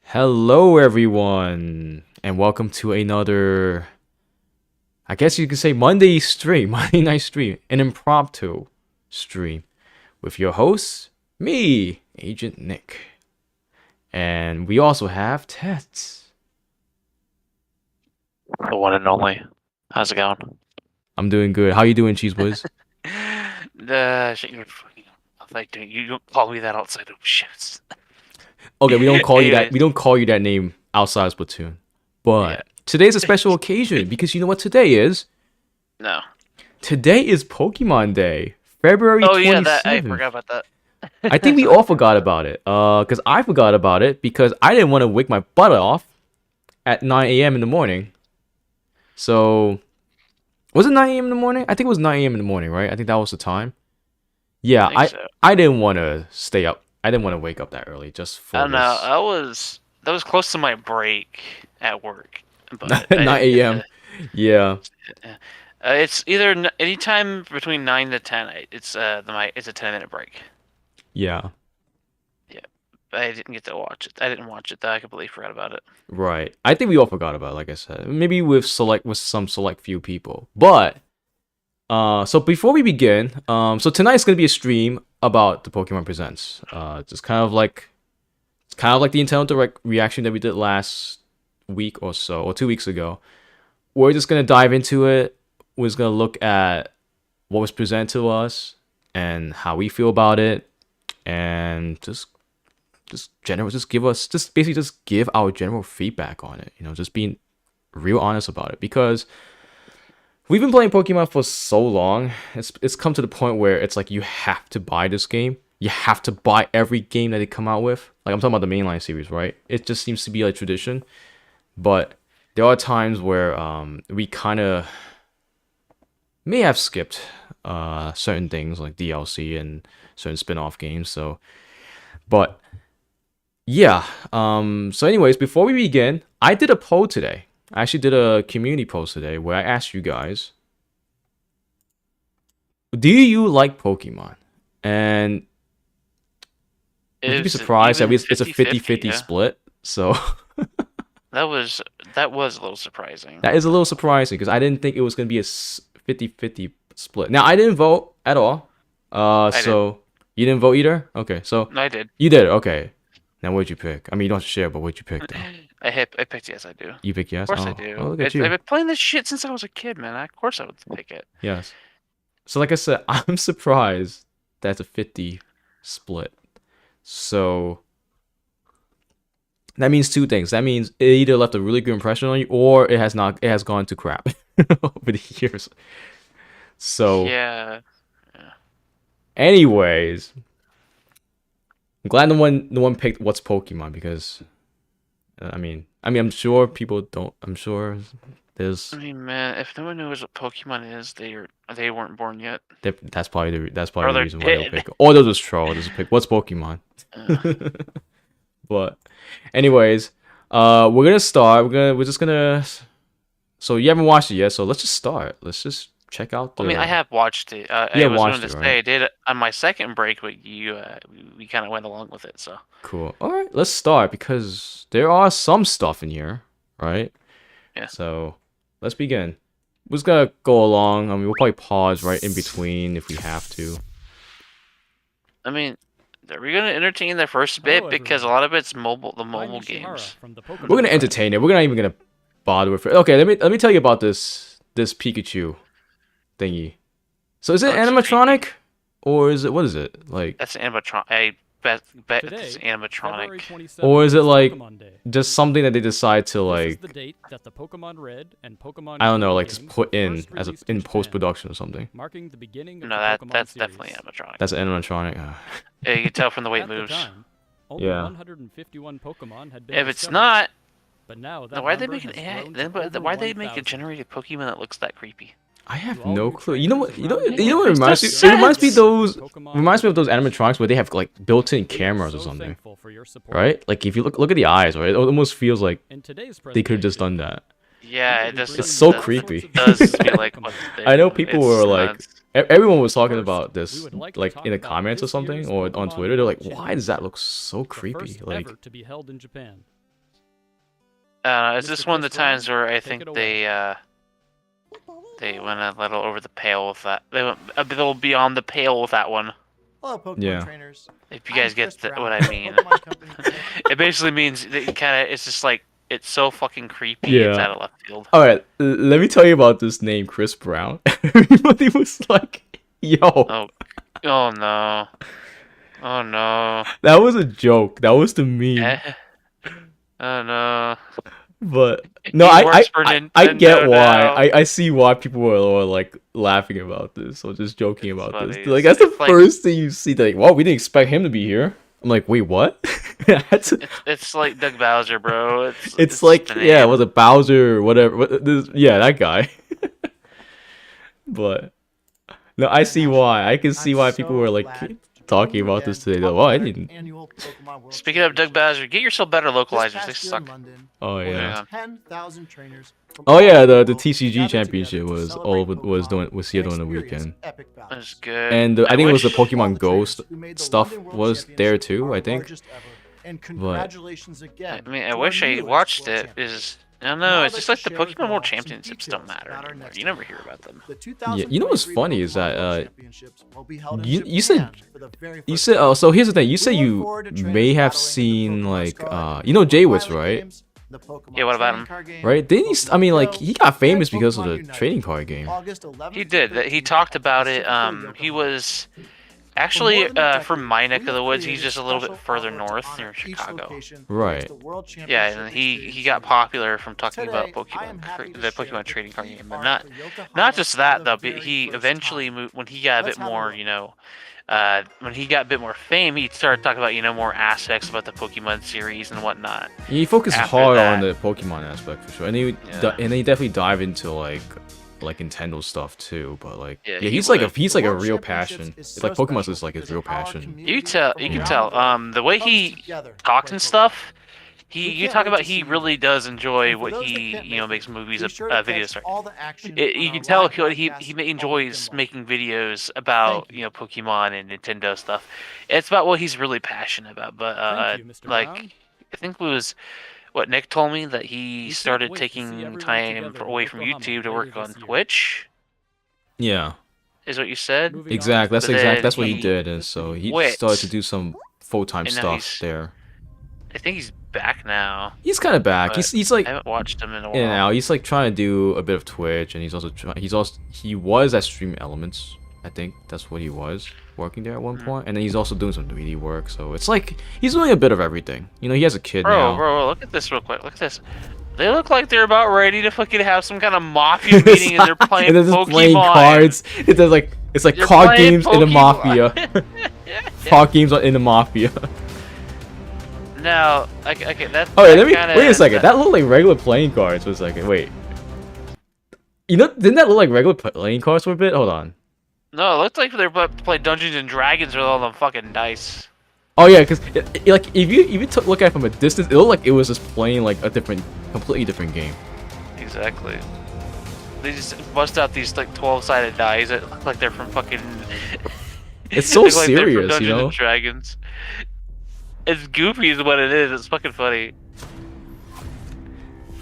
Hello, everyone, and welcome to another, I guess you could say Monday stream, Monday night stream, an impromptu stream with your host, me, Agent Nick. And we also have Tetz. The one and only. How's it going? I'm doing good. How you doing, Cheese Boys? The shit you're fucking. Like, you don't call me that outside of shifts. Okay, we don't call you that. Anyways, We don't call you that name outside of Splatoon. yeah, But today's a special occasion because you know what today is? no. Today is Pokemon Day, February Oh yeah, that I 27th. forgot about that. I think we all forgot about it. Cause I forgot about it because I didn't want to wake my butt off at 9 a.m. in the morning. So was it 9 a.m. in the morning? I think it was 9 a.m. in the morning, right? I think that was the time. Yeah, I think so. I didn't want to stay up. I didn't want to wake up that early just I for don't know. this That was close to my break at work, but I 9 didn't get a.m. Yeah, it's either anytime between 9 to 10. It's a 10-minute break. yeah, Yeah, but I didn't get to watch it. I didn't watch it though. I completely forgot about it. right. I think we all forgot about it, like I said. Maybe with some select few people. But so before we begin, so tonight's gonna be a stream about the Pokemon Presents. Just kind of like the Nintendo Direct reaction that we did last week or so, or 2 weeks ago. We're just gonna dive into it. We're just gonna look at what was presented to us and how we feel about it, and just basically just give our general feedback on it. You know, just being real honest about it because we've been playing Pokemon for so long. It's come to the point where it's like you have to buy this game. You have to buy every game that they come out with. Like I'm talking about the mainline series, right? It just seems to be like tradition. But there are times where we kind of may have skipped certain things like DLC and certain spin-off games. But yeah. So anyways, before we begin, I did a poll today. I actually did a community post today where I asked you guys, do you like Pokemon? And would you be Is it surprised that even it's a 50-50? 50-50 Yeah. split? So That was a little surprising. that is a little surprising because I didn't think it was going to be a 50-50 split. Now, I didn't vote at all. I did. So you didn't vote either? Okay, so No, I did. you did. Okay. Now, what'd you pick? I mean, you don't have to share, but what'd you pick, though? I picked yes, I do. Of You picked yes? course I Oh, do. look at I've you. been playing this shit since I was a kid, man. Of course I would pick it. Yes. So, like I said, I'm surprised that's a 50 split. So, that means two things. That means it either left a really good impression on you or it has not, it has gone to crap over the years. So, Yeah. anyways, I'm glad no one picked what's Pokemon because I mean, I'm sure people don't. I'm sure there's I mean, man, if no one knows what Pokemon is, they weren't born yet. that's Or probably the they're reason why they'll dead. pick. Or they'll just troll. They'll just pick what's Pokemon. Uh, But, anyways, we're just gonna. So you haven't watched it yet, so let's just start. Let's just check out I mean, I the. have watched it. You I have was going watched to it, say right? I did it on my second break, but we kind of went along with it. So Cool. All right, let's start because there are some stuff in here, right? yeah. So let's begin. We're just gonna go along. I mean, we'll probably pause right in between if we have to. I mean, are we gonna entertain the first bit because a lot of it's mobile, the mobile games. We're gonna entertain it. We're not even gonna bother with it. Okay, let me tell you about this Pikachu thingy. So is it That looks animatronic or is it what is it like? That's an animatronic. I bet Today, it's February animatronic. 27th, Or is it is like Pokemon Day. just something that they decide to This is like the date that the Pokemon Red and Pokemon I don't know, Gold like just games put in first as released in Japan, post production or something. marking the beginning of No, the that Pokemon that's series. definitely animatronic. That's an animatronic. Yeah, you can tell from the way it At the moves. time, only Yeah. 151 Pokemon had been If it's discovered, not, but now that then why they number make an has AI? grown Then to over why they make a 1,000. generated Pokemon that looks that creepy? I have To all no new clue. You know what? trainers You know. around You know what the it reminds me? world, It reminds me sense. those. Pokemon Reminds me of those Federation. animatronics where they have like built-in We are cameras or so something, thankful for your support. right? Like if you look at the eyes, right? It almost feels like In today's they could have just done presentation, that. Yeah, we it will does. be It's so bringing you all creepy. sorts of Does different feel like Pokemon. what they I know do. people It's were like, nuts. everyone was talking First, about we this, would like to like talk in the about comments or this something, year's or on Pokemon Twitter. They're like, World why does that look Championship, so the creepy? first Like, ever to be held in Japan. Is this Mr. one of the Chris Brown, times where I take think it away. they went a little over the pale with that? They went a little beyond the pale with that one. Hello, Pokemon Yeah. trainers. If you I'm guys get Chris what Brown, I mean. Pokemon Company Tech. It basically means that it's just like it's so fucking creepy. Yeah. It's out of left field. All right, let me tell you about this name, Chris Brown. Everybody was like, "Yo, Oh no. Oh no. that was a joke. That was the meme." Eh. Oh no. But no, He I works for I get Nintendo why. now. I see why people were like laughing about this or just joking It's about this. funny. Like that's the It's like- first thing you see. Like, well, we didn't expect him to be here. I'm like, wait, what? It's like Doug Bowser, bro. It's like, the yeah, name. was it Bowser or whatever? Yeah, that guy. But no, I see why. I can see why people were like talking about this today. Though, well, I didn't. Speaking of Doug Bowser, get yourself better localizers. They suck. Oh Yeah. yeah. 10,000 trainers. Oh yeah, the TCG championship was here during the weekend. That's good. And I think it was the wish- Pokemon Go stuff was there too, I think. And But congratulations again. I mean, I to our wish I newest watched world it. champion. Is I don't know. Now It's that just like the you shared Pokemon with World all some Championships don't details matter about our anymore. next You never event. hear about them. The you know what's 2023 funny is that, Pokemon World Championships will be held in you said Japan for the very you first said time. so here's the thing. You We said look you forward to trainers may have battling in the seen Pokemon like Scarlet, you know Jaywitz, Pilot right? games, the Pokemon Yeah, what about trading him? card game, Right? Didn't he? I mean, like he got famous and because of Pokemon the Unite. trading card game. August 11th He to did. He 13th talked at about it. Pacific He Yokohama. was For actually more than a decade, from my neck we of the have woods. He's created just a little bit special further artwork to north honor near each Chicago. location that Right. makes the World Yeah, Championship and he experience got unique. popular from talking about Today, I am happy to the share Pokemon that trading card we game, but are not for Yokohama not just for that the though. But very he first eventually time. moved when he got a Let's bit have a more, look. when he got a bit more fame. He started talking about more aspects about the Pokemon series and whatnot. He focused After hard on that- the Pokemon aspect for sure, and he Yeah. and he definitely dive into like Nintendo stuff too. But like, Yeah, yeah, he he's like would. he's The like a World real Championships passion. is It's like so Pokemon's special is like his because real our passion. community You from can around tell. the world The way comes he together to talks play and Pokemon. stuff. We You can't talk wait about to see he you. really does enjoy And for what those that he can't make makes it, movies be of sure to videos. catch Sorry. all the action You on can our tell live he broadcasts all enjoys weekend long. making videos about Thank you. Pokemon and Nintendo stuff. It's about what he's really passionate about. But Thank you, Mr. like Brown. I think it was what Nick told me that he We can't started wait to see taking everyone time together in away from Yokohama YouTube to later work on this year. Twitch. Yeah, Is what you said. Moving on exactly. to That's then that's what he he did, and so he quit. started to do some full-time And now stuff he's- there. I think he's back now. He's kind of back. But He's like I haven't watched him in a in and while. out. He's like trying to do a bit of Twitch, and he was at Stream Elements. I think that's what he was working there at one point, and then he's also doing some 3D work. So it's like he's doing a bit of everything. You know, he has a kid now. Bro, look at this real quick. Look at this. They look like they're about ready to fucking have some kind of mafia meeting, and they're playing and they're just Pokemon. playing cards. It's like They're card playing games in the Pokemon. mafia. Card games in the mafia. Now, okay, that's. Oh, yeah, that wait a second. That looked like regular playing cards for a second. Wait. You know, didn't that look like regular playing cards for a bit? Hold on. No, it looked like they're about to play Dungeons and Dragons with all them fucking dice. Oh yeah, because like if you look at it from a distance, it looked like it was just playing like a completely different game. Exactly. They just bust out these like 12-sided dice that look like they're from fucking. It's so look like they're from serious, you Dungeons know. and Dragons. It's goofy, is what it is. It's fucking funny.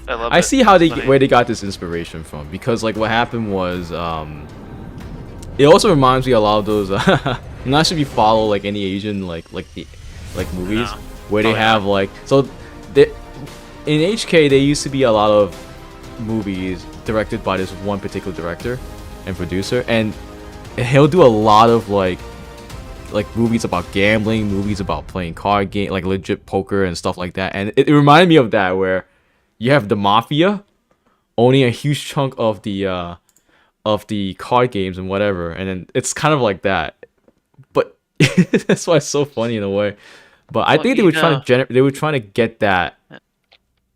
I love it. I see how It's funny. where they got this inspiration from, because like what happened was it also reminds me a lot of those I'm not sure if you follow like any Asian like movies No. where they Oh, yeah. have like in HK there used to be a lot of movies directed by this one particular director and producer, and he'll do a lot of like movies about gambling, movies about playing card game, like legit poker and stuff like that. And it reminded me of that, where you have the mafia owning a huge chunk of the card games and whatever, and then it's kind of like that. But that's why it's so funny in a way. But I Well, think they you were trying know- to they were trying to get that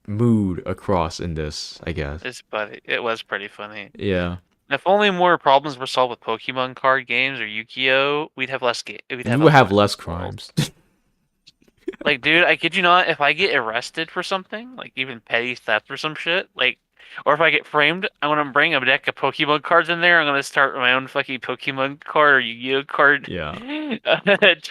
mood across in this, I guess. It's funny. It was pretty funny. Yeah. If only more problems were solved with Pokemon card games or Yu-Gi-Oh, we'd have less We would have less crimes. Like, dude, I kid you not, if I get arrested for something, like even petty theft or some shit, like, Or if I get framed, I'm gonna bring a deck of Pokemon cards in there. I'm gonna start my own fucking Pokemon card or Yu-Gi-Oh card. Yeah.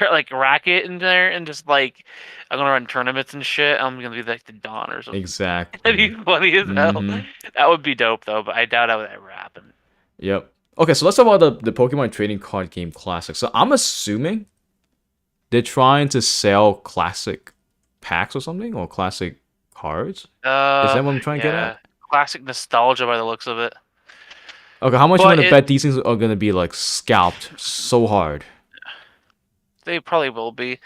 Like racket in there and just like I'm gonna run tournaments and shit. I'm gonna be like the Don or something. That'd Exactly. be funny as hell. Mhm. That would be dope though, but I doubt that would ever happen. Yep. Okay, so let's talk about the Pokemon Trading Card Game Classic. So I'm assuming they're trying to sell classic packs or something, or classic cards. Is that what I'm trying to get at? Classic nostalgia by the looks of it. Okay, how much But you want to bet these things are gonna be like scalped so hard? They probably will be.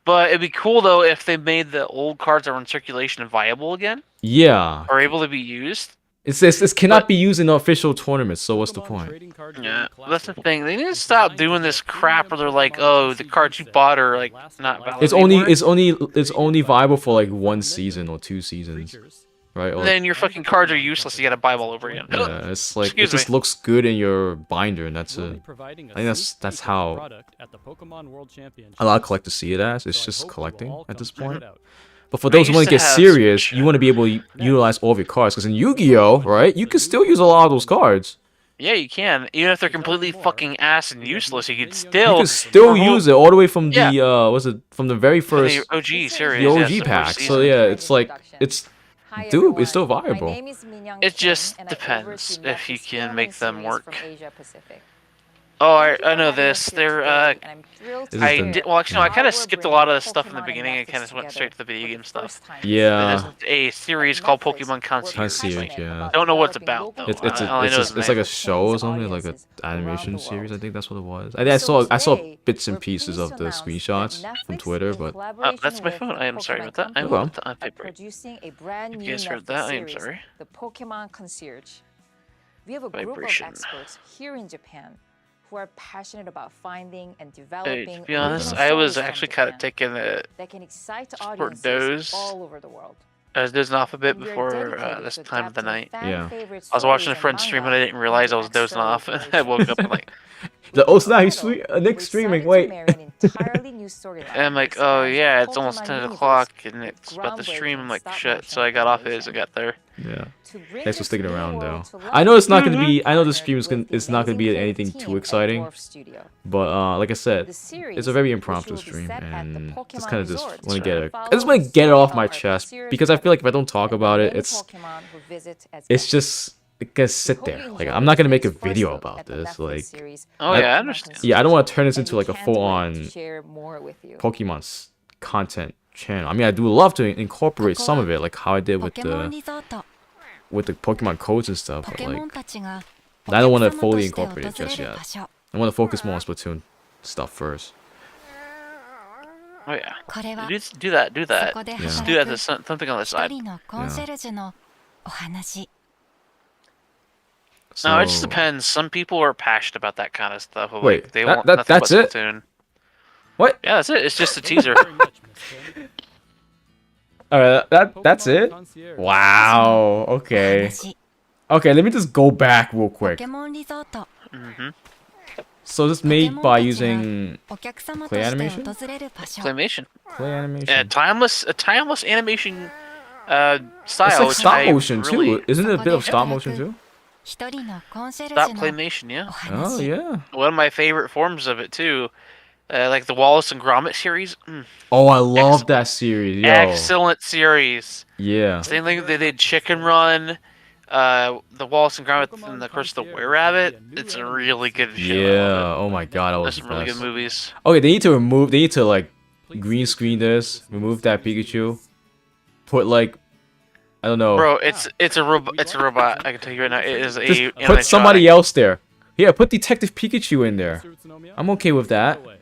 But it'd be cool though if they made the old cards that were in circulation viable again, Yeah. or able to be used. This cannot But- be used in official tournaments, so what's the Pokemon point? Trading Card Game Yeah, Classic that's the thing. They need to is stop designed doing to this give crap where they're like, Pokemon "Oh, the season cards you set bought are will like last not their valid life. It's only anymore." it's only viable for like one season or 2 seasons, Creatures. right? Or, Then your fucking cards are useless. You gotta buy them all over again. yeah, it's like Excuse it just me. looks good in your binder, and that's We'll it. be providing a I think that's- sneak that's peek of the how product at the Pokemon World Championships. A lot of collectors see it as. It's So I just hope you will collecting all at come this check point. it out. But for those who used want to to get have serious, Switch. you want to be able to utilize all of your cards. Because in Yu-Gi-Oh, right, you can still use a lot of those cards. Yeah, you can. Even if they're completely fucking ass and useless, you could You still can still remove- use it all the way from Yeah. the was it from the very from first the OG series. the yeah, OG the first pack. So season. yeah, it's like it's dude, it's still viable. It just depends if you can make them work. Oh, I know this. They're This is I the- did well. Actually, no, I kind of skipped a lot of the stuff in the beginning. I kind of went straight to the video game stuff. Yeah. There's a series called Pokemon Concierge. Concierge, yeah. Don't know what it's about, though. It's All I know is the like a name. show or something, like an animation series. I think that's what it was. I saw bits and pieces of the screenshots from Twitter, but Oh, that's my phone. I am sorry about that. I'm Okay. on the paper. Producing a brand If new you guys heard Netflix that, I am series, sorry. The Pokemon Concierge. We have a group Vibration. of experts here in Japan who are passionate about finding and Hey, developing to be honest, original I was stories from actually kind of Japan taking a. that can excite sport audiences doze. all over the world. I was dozing off a bit And we are before dedicated this to time of the night. adapting Yeah. fan-favorite I was watching a stories friend's and stream and manga I didn't realize I was into dozing off, and I woke up and like, now he's Nick's streaming. Wait. and I'm like, oh yeah, it's almost 10 o'clock and it's about to stream. I'm like, shit. So I got off it as I got there. Yeah. Thanks for sticking around, though. I know it's not gonna be. I know the stream is not gonna be anything too exciting, but like I said, it's a very impromptu stream, and just kind of just want to get it. I just want to get it off my chest because I feel like if I don't talk about it, it's just it can sit there. Like I'm not gonna make a video about this. Like Oh yeah, I understand. yeah, I don't want to turn this into like a full-on Pokemon. Pokemon content channel. I mean, I do love to incorporate some of it, like how I did with the Pokemon codes and stuff. But like, I don't want to fully incorporate it just yet. I want to focus more on Splatoon stuff first. Oh yeah. Do that. Do that. Just do that. There's something on the side. So, No, it just depends. Some people are passionate about that kind of stuff. Like, Wait, they that- want that- nothing that's but it? Splatoon. What? Yeah, that's it. It's just a teaser. Very much, Miss Kim. That's Pokemon it. Concierge. Wow. Okay. Okay. Let me just go back real quick. hmm So this made by using clay animation. Claymation. Clay animation. Yeah, a timeless animation It's style. like which stop I motion too. really- Isn't it a bit of stop motion too? Stop claymation, yeah. Oh yeah. One of my favorite forms of it too, like the Wallace and Gromit series. Oh, I love that series. Yo. Excellent series. Yeah. Same thing they did Chicken Run, the Wallace and Gromit, and of course the Were Rabbit. It's a really good show. Yeah. Oh my god, that was There's the some really good best. movies. Okay, they need to like green screen this, remove that Pikachu, put like I don't know. Bro, it's a robot. I can tell you right now, it is a Just put somebody animatronic. else there. Yeah, put Detective Pikachu in there. Mr. Utsunomiya, I'm okay with that. go away.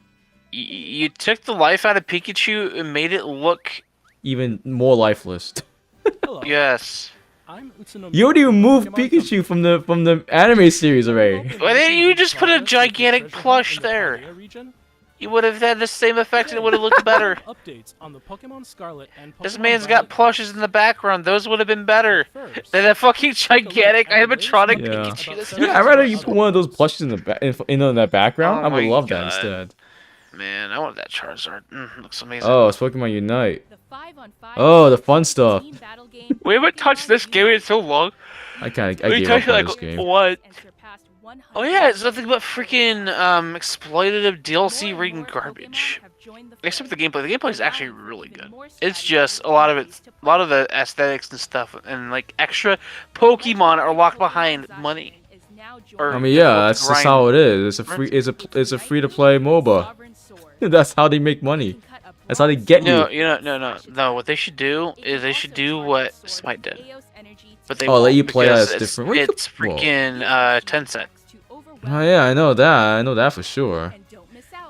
You took the life out of Pikachu and made it look. Even more lifeless. Hello, Yes. I'm Utsunomiya. You already removed Pokemon Pikachu from the anime series already. Why didn't you just put a gigantic plush there? Paldea region. You would have had the same effect and it would have looked better. Updates on the Pokemon Scarlet and This Pokemon man's got Violet plushes in the background. Those would have been better first. than that fucking gigantic animatronic Yeah. Pikachu. That's Yeah, I'd rather you put one of those plushes in the in that background. Oh I would my love that God. instead. Man, I want that Charizard. Looks amazing. Oh, it's Pokemon Unite. Oh, the fun stuff. We haven't touched this game in so long. I gave We up touched it on like this game. what? Oh yeah, it's nothing but freaking exploitative DLC ring garbage. Except the gameplay. The gameplay is actually really good. It's just a lot of the aesthetics and stuff, and like extra Pokemon are locked behind money. I mean, yeah, that's just how it is. It's a free to play MOBA. That's how they make money. That's how they get you. No. What they should do is they should do what Smite did. But they Oh, let won't you play because as different. Wait, It's freaking Tencent. Oh yeah, I know that. I know that for sure.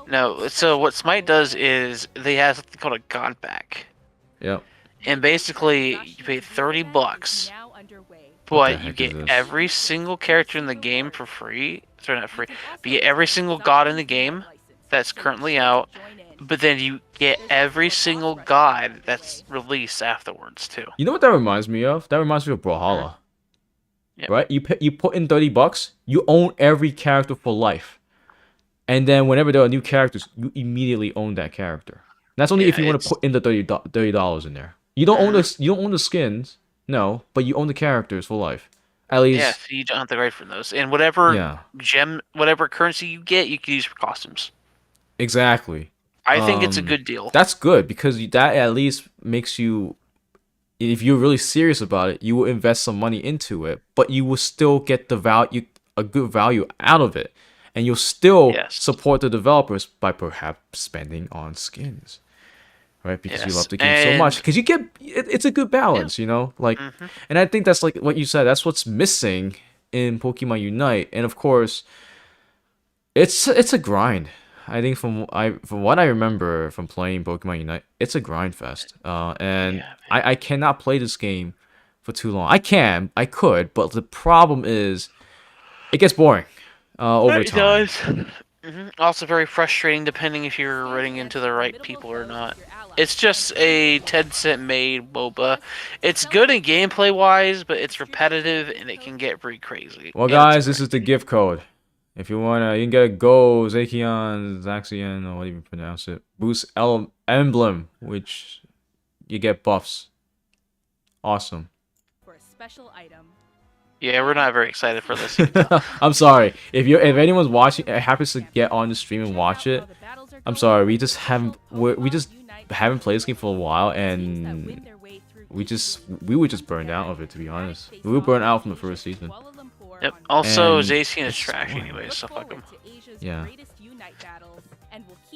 No, so what Smite does is they have something called a God Pack. Yep. And basically, you pay $30, but you get every single character in the game for free. Sorry, not free. But you get every single god in the game that's currently out, but then you get every single god that's released afterwards too. You know what that reminds me of? That reminds me of Brawlhalla. Yep. Right? You put in $30, you own every character for life. And then whenever there are new characters, you immediately own that character. That's only if you want to put in the $30 in there. You don't own the skins, no, but you own the characters for life. At least. Yeah, so you don't have to grade for those. And whatever whatever currency you get, you can use for costumes. Exactly. I think it's a good deal. That's good because that at least makes you, if you're really serious about it, you will invest some money into it, but you will still get a good value out of it. And you'll still support the developers by perhaps spending on skins, right? Because you love the game so much. Because you get it's a good balance, you know. Like, and I think that's like what you said. That's what's missing in Pokemon Unite. And of course, it's a grind. I think from what I remember from playing Pokemon Unite, it's a grind fest. I cannot play this game for too long. I could, but the problem is, it gets boring. Over time. It does. Also very frustrating depending if you're running into the right people or not. It's just a Tetz made MOBA. It's good in gameplay wise, but it's repetitive and it can get pretty crazy. Well guys, this is the gift code. If you wanna, you can get a Go, Zaxian, or what do you pronounce it? Boost emblem, which you get buffs. Awesome. For a special item. Yeah, we're not very excited for this. I'm sorry. If anyone's watching, happens to get on the stream and watch it, I'm sorry. We just haven't played this game for a while, and we were just burned out of it. To be honest, we were burned out from the first season. Yep. Also, Zacian is trash anyway, so fuck him. Yeah.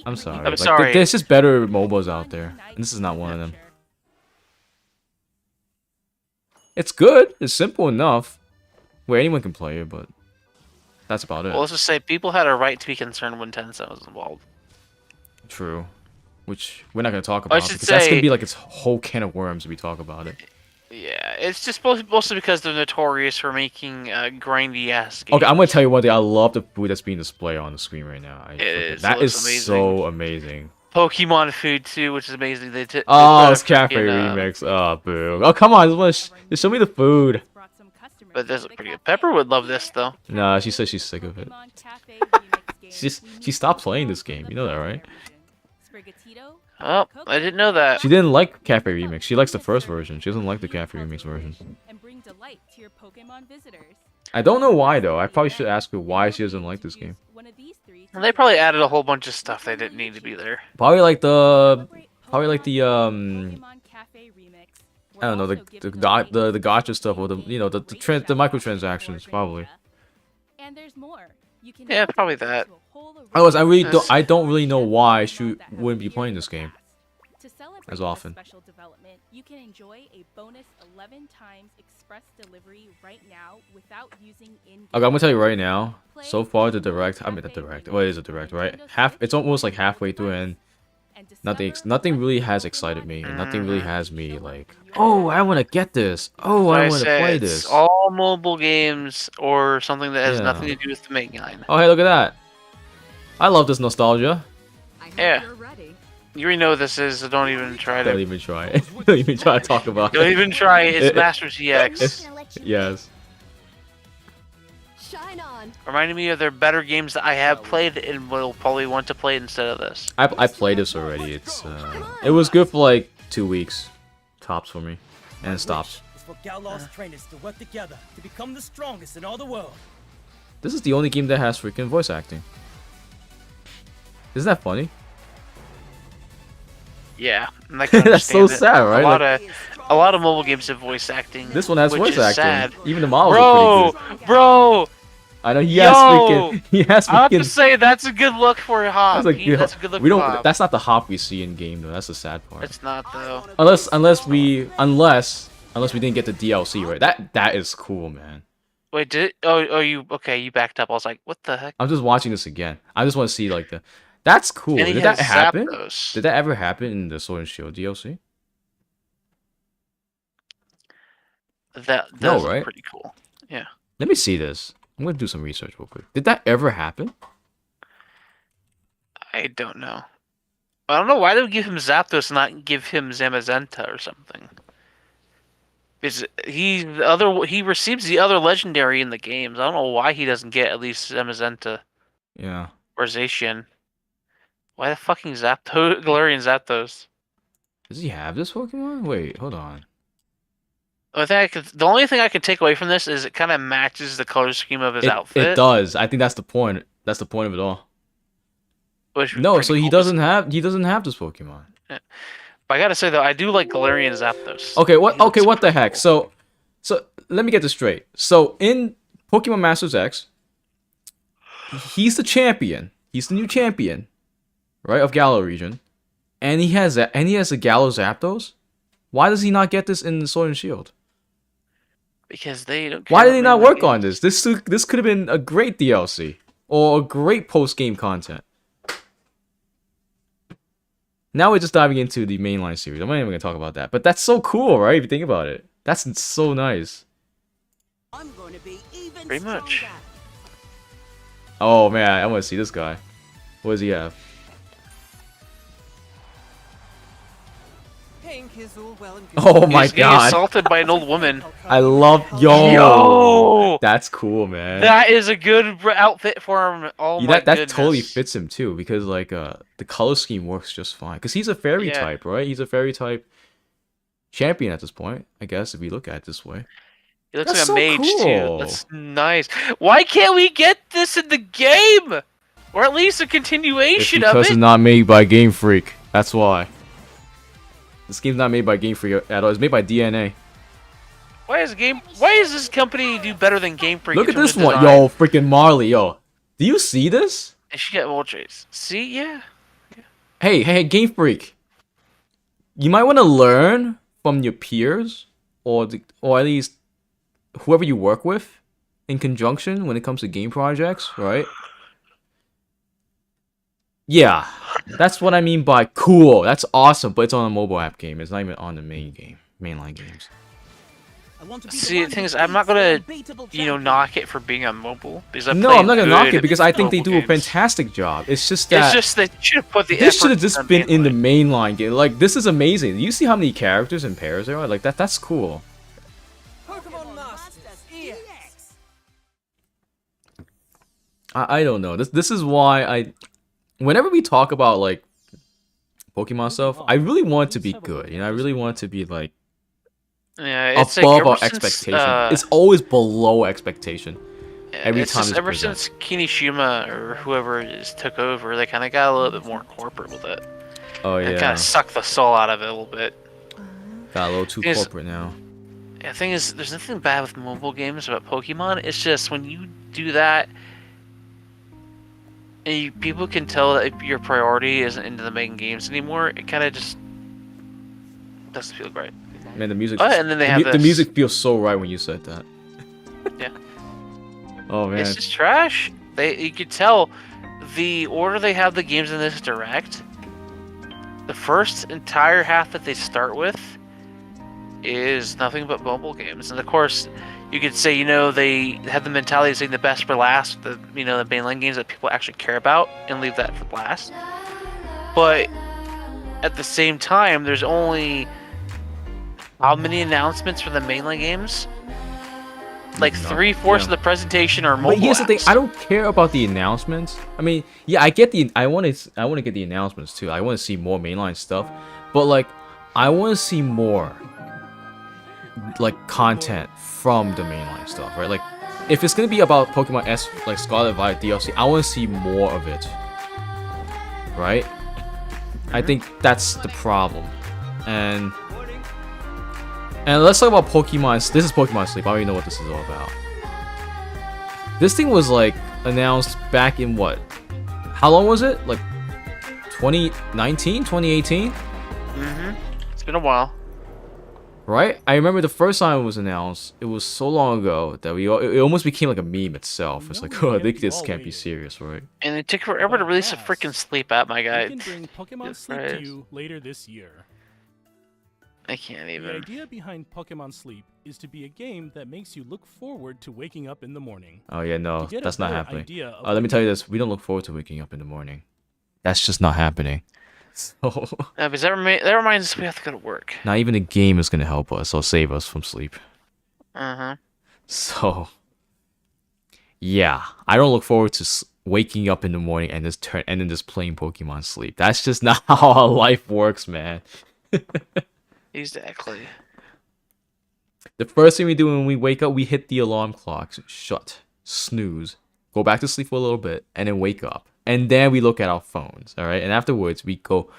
I'm sorry. I'm sorry. There's just better MOBAs out there, and this is not one of them. It's good. It's simple enough where anyone can play it, but that's about it. Well, let's just say people had a right to be concerned when Tencent was involved. True. Which we're not going to talk about because that's going to be like its whole can of worms if we talk about it. Yeah, it's just mostly because they're notorious for making grindy ass games. Okay, I'm going to tell you one thing. I love the food that's being displayed on the screen right now. That is amazing. So amazing. Pokemon food too, which is amazing. It's Cafe Remix. Oh, boo. Oh, come on. Just show me the food. But this is pretty good. Pepper would love this though. Nah, she says she's sick of it. She stopped playing this game. You know that, right? Oh, I didn't know that. She didn't like Cafe Remix. She likes the first version. She doesn't like the Cafe Remix version. I don't know why though. I probably should ask her why she doesn't like this game. And they probably added a whole bunch of stuff they didn't need to be there. Probably like the I don't know, the gacha stuff, or the microtransactions probably. Yeah, probably that. I don't really know why she wouldn't be playing this game as often. You can enjoy a bonus 11 times express delivery right now without using in-game. Okay, I'm gonna tell you right now. So far, the direct. I mean, the direct. What is a direct, right? It's almost like halfway through, and nothing really has excited me, and nothing really has me like, oh, I want to get this. Oh, I want to play this. All mobile games or something that has nothing to do with the main line. Oh, hey, look at that. I love this nostalgia. Yeah. You already know what this is, so don't even try to... Don't even try it. Don't even try to talk about it. Don't even try it. It's Master GX. Yes. Shine on. Reminding me of their better games that I have played and will probably want to play instead of this. I played this already. It was good for like 2 weeks, tops for me, and it stops. Is for Gallows trainers to work together to become the strongest in all the world. This is the only game that has freaking voice acting. Isn't that funny? Yeah, and I can That's so understand it. sad, right? A lot of mobile games have voice acting. This one has which voice is acting. sad. Even the models are pretty good. Bro, I know he Yo! has freaking. He has I have to freaking. say that's a good look for a hop. That's a good, That's a good look we for don't. Hop. That's not the hop we see in game though. That's the sad part. It's not though. Unless we didn't get the DLC right. That is cool, man. Wait, you backed up. I was like, what the heck? I'm just watching this again. I just want to see like the. That's cool. And he Did that has happen? Zapdos. Did that ever happen in the Sword and Shield DLC? That's right? pretty cool. Yeah. Let me see this. I'm gonna do some research real quick. Did that ever happen? I don't know. I don't know why they would give him Zapdos and not give him Zamazenta or something. Because he receives the other legendary in the games. I don't know why he doesn't get at least Zamazenta Yeah. or Zacian. Why the fucking Zapdos, Galarian Zapdos? Does he have this Pokemon? Wait, hold on. The only thing I can take away from this is it kind of matches the color scheme of his outfit. It does. I think that's the point. That's the point of it all. Which was No, pretty so he cool. doesn't have this Pokemon. But I gotta say though, I do like Galarian Zapdos. Okay, what? He looks Okay, what the pretty heck? cool. So let me get this straight. So in Pokemon Masters X, he's the champion. He's the new champion, right, of Galar region, and he has a Galar Zapdos. Why does he not get this in Sword and Shield? Because they don't. Why care did they about not mainline work on games. this? This could have been a great DLC or a great post game content. Now we're just diving into the mainline series. I'm not even gonna talk about that, but that's so cool, right? If you think about it, that's so nice. I'm going to be even Pretty much. stronger. Oh man, I want to see this guy. What does he have? Pink is all well and good. Oh my He's getting god, assaulted by an old woman. I love yo. Yo! That's cool, man. That is a good outfit for him. Oh Yeah, my that goodness. totally fits him too, because like the color scheme works just fine. Because he's a fairy Yeah. type, right? He's a fairy type champion at this point, I guess, if we look at it this way. He looks That's like a so mage cool. too. That's nice. Why can't we get this in the game? Or at least a It's continuation of because it? it's not made by Game Freak. That's why. This game's not made by Game Freak at all. It's made by DNA. Why does this company do better than Game Freak? Look in at this terms of one, design? yo, freaking Marley, yo. Do you see this? And she got Moltres. See, yeah. Hey, Game Freak. You might want to learn from your peers, or at least whoever you work with, in conjunction when it comes to game projects, right? Yeah, that's what I mean by cool. That's awesome, but it's on a mobile app game. It's not even on the mainline games. I want to be See, one the thing who is, I'm not beats the gonna, unbeatable you know, champion. knock it for being on mobile because I No, play I'm not gonna knock it good because I think they mobile do a games. fantastic job. It's just that It's just they should have put the this effort should have just on been in the mainline. mainline game. Like, this is amazing. Do you see how many characters and pairs there are? Like that's cool. Pokemon Masters EX. I don't know. This is why whenever we talk about like Pokemon stuff, I really want it to be good. You know, I really want it to be like Yeah, it's above like our ever since, expectation. It's always below expectation. Every it's time just it's ever presented. since Kinishima or whoever is took over, they kind of got a little bit more corporate with it. Oh And kind yeah, of sucked the soul out of it a little bit. got a little too Is- corporate now. The thing is, there's nothing bad with mobile games about Pokemon. It's just when you do that, and people can tell that your priority isn't into the main games anymore. It kind of just doesn't feel great. Man, the music. Oh, and then they the, have the this. music feels so right when you said that. Yeah. Oh man. It's just trash. You could tell the order they have the games in this direct. The first entire half that they start with is nothing but mobile games, and of course, you could say they have the mentality of saying the best for last. The mainline games that people actually care about, and leave that for last. But at the same time, there's only how many announcements for the mainline games? Like No, 3/4 yeah. of the presentation are mobile. But here's the thing: apps. I don't care about the announcements. I mean, yeah, I get I want to get the announcements too. I want to see more mainline stuff, but like, I want to see more like content from the mainline stuff, right? Like if it's gonna be about Pokemon S, like Scarlet Violet DLC, I want to see more of it, right? I think that's the problem. And let's talk about Pokemon. This is Pokemon Sleep. I don't even know what this is all about. This thing was like announced back in what? How long was it? Like 2019, 2018? It's been a while. Right? I remember the first time it was announced, it was so long ago that it almost became like a meme itself. It's like, oh, this can't be serious, right? And it took forever to release a freaking Sleep app, my guy. We can bring Pokemon Sleep to you later this year. I can't The even. idea behind Pokemon Sleep is to be a game that makes you look forward to waking up in the morning. Oh yeah, no, To get a that's not better happening. idea of Let me tell you this: we don't look forward to waking up in the morning. That's just not happening. So, Because that reminds us we have to go to work. not even a game is gonna help us or save us from sleep. Uh-huh. So, yeah, I don't look forward to waking up in the morning and then just playing Pokemon Sleep. That's just not how our life works, man. Exactly. The first thing we do when we wake up, we hit the alarm clocks, shut, snooze, go back to sleep for a little bit, and then wake up. And then we look at our phones, all right? And afterwards, we go,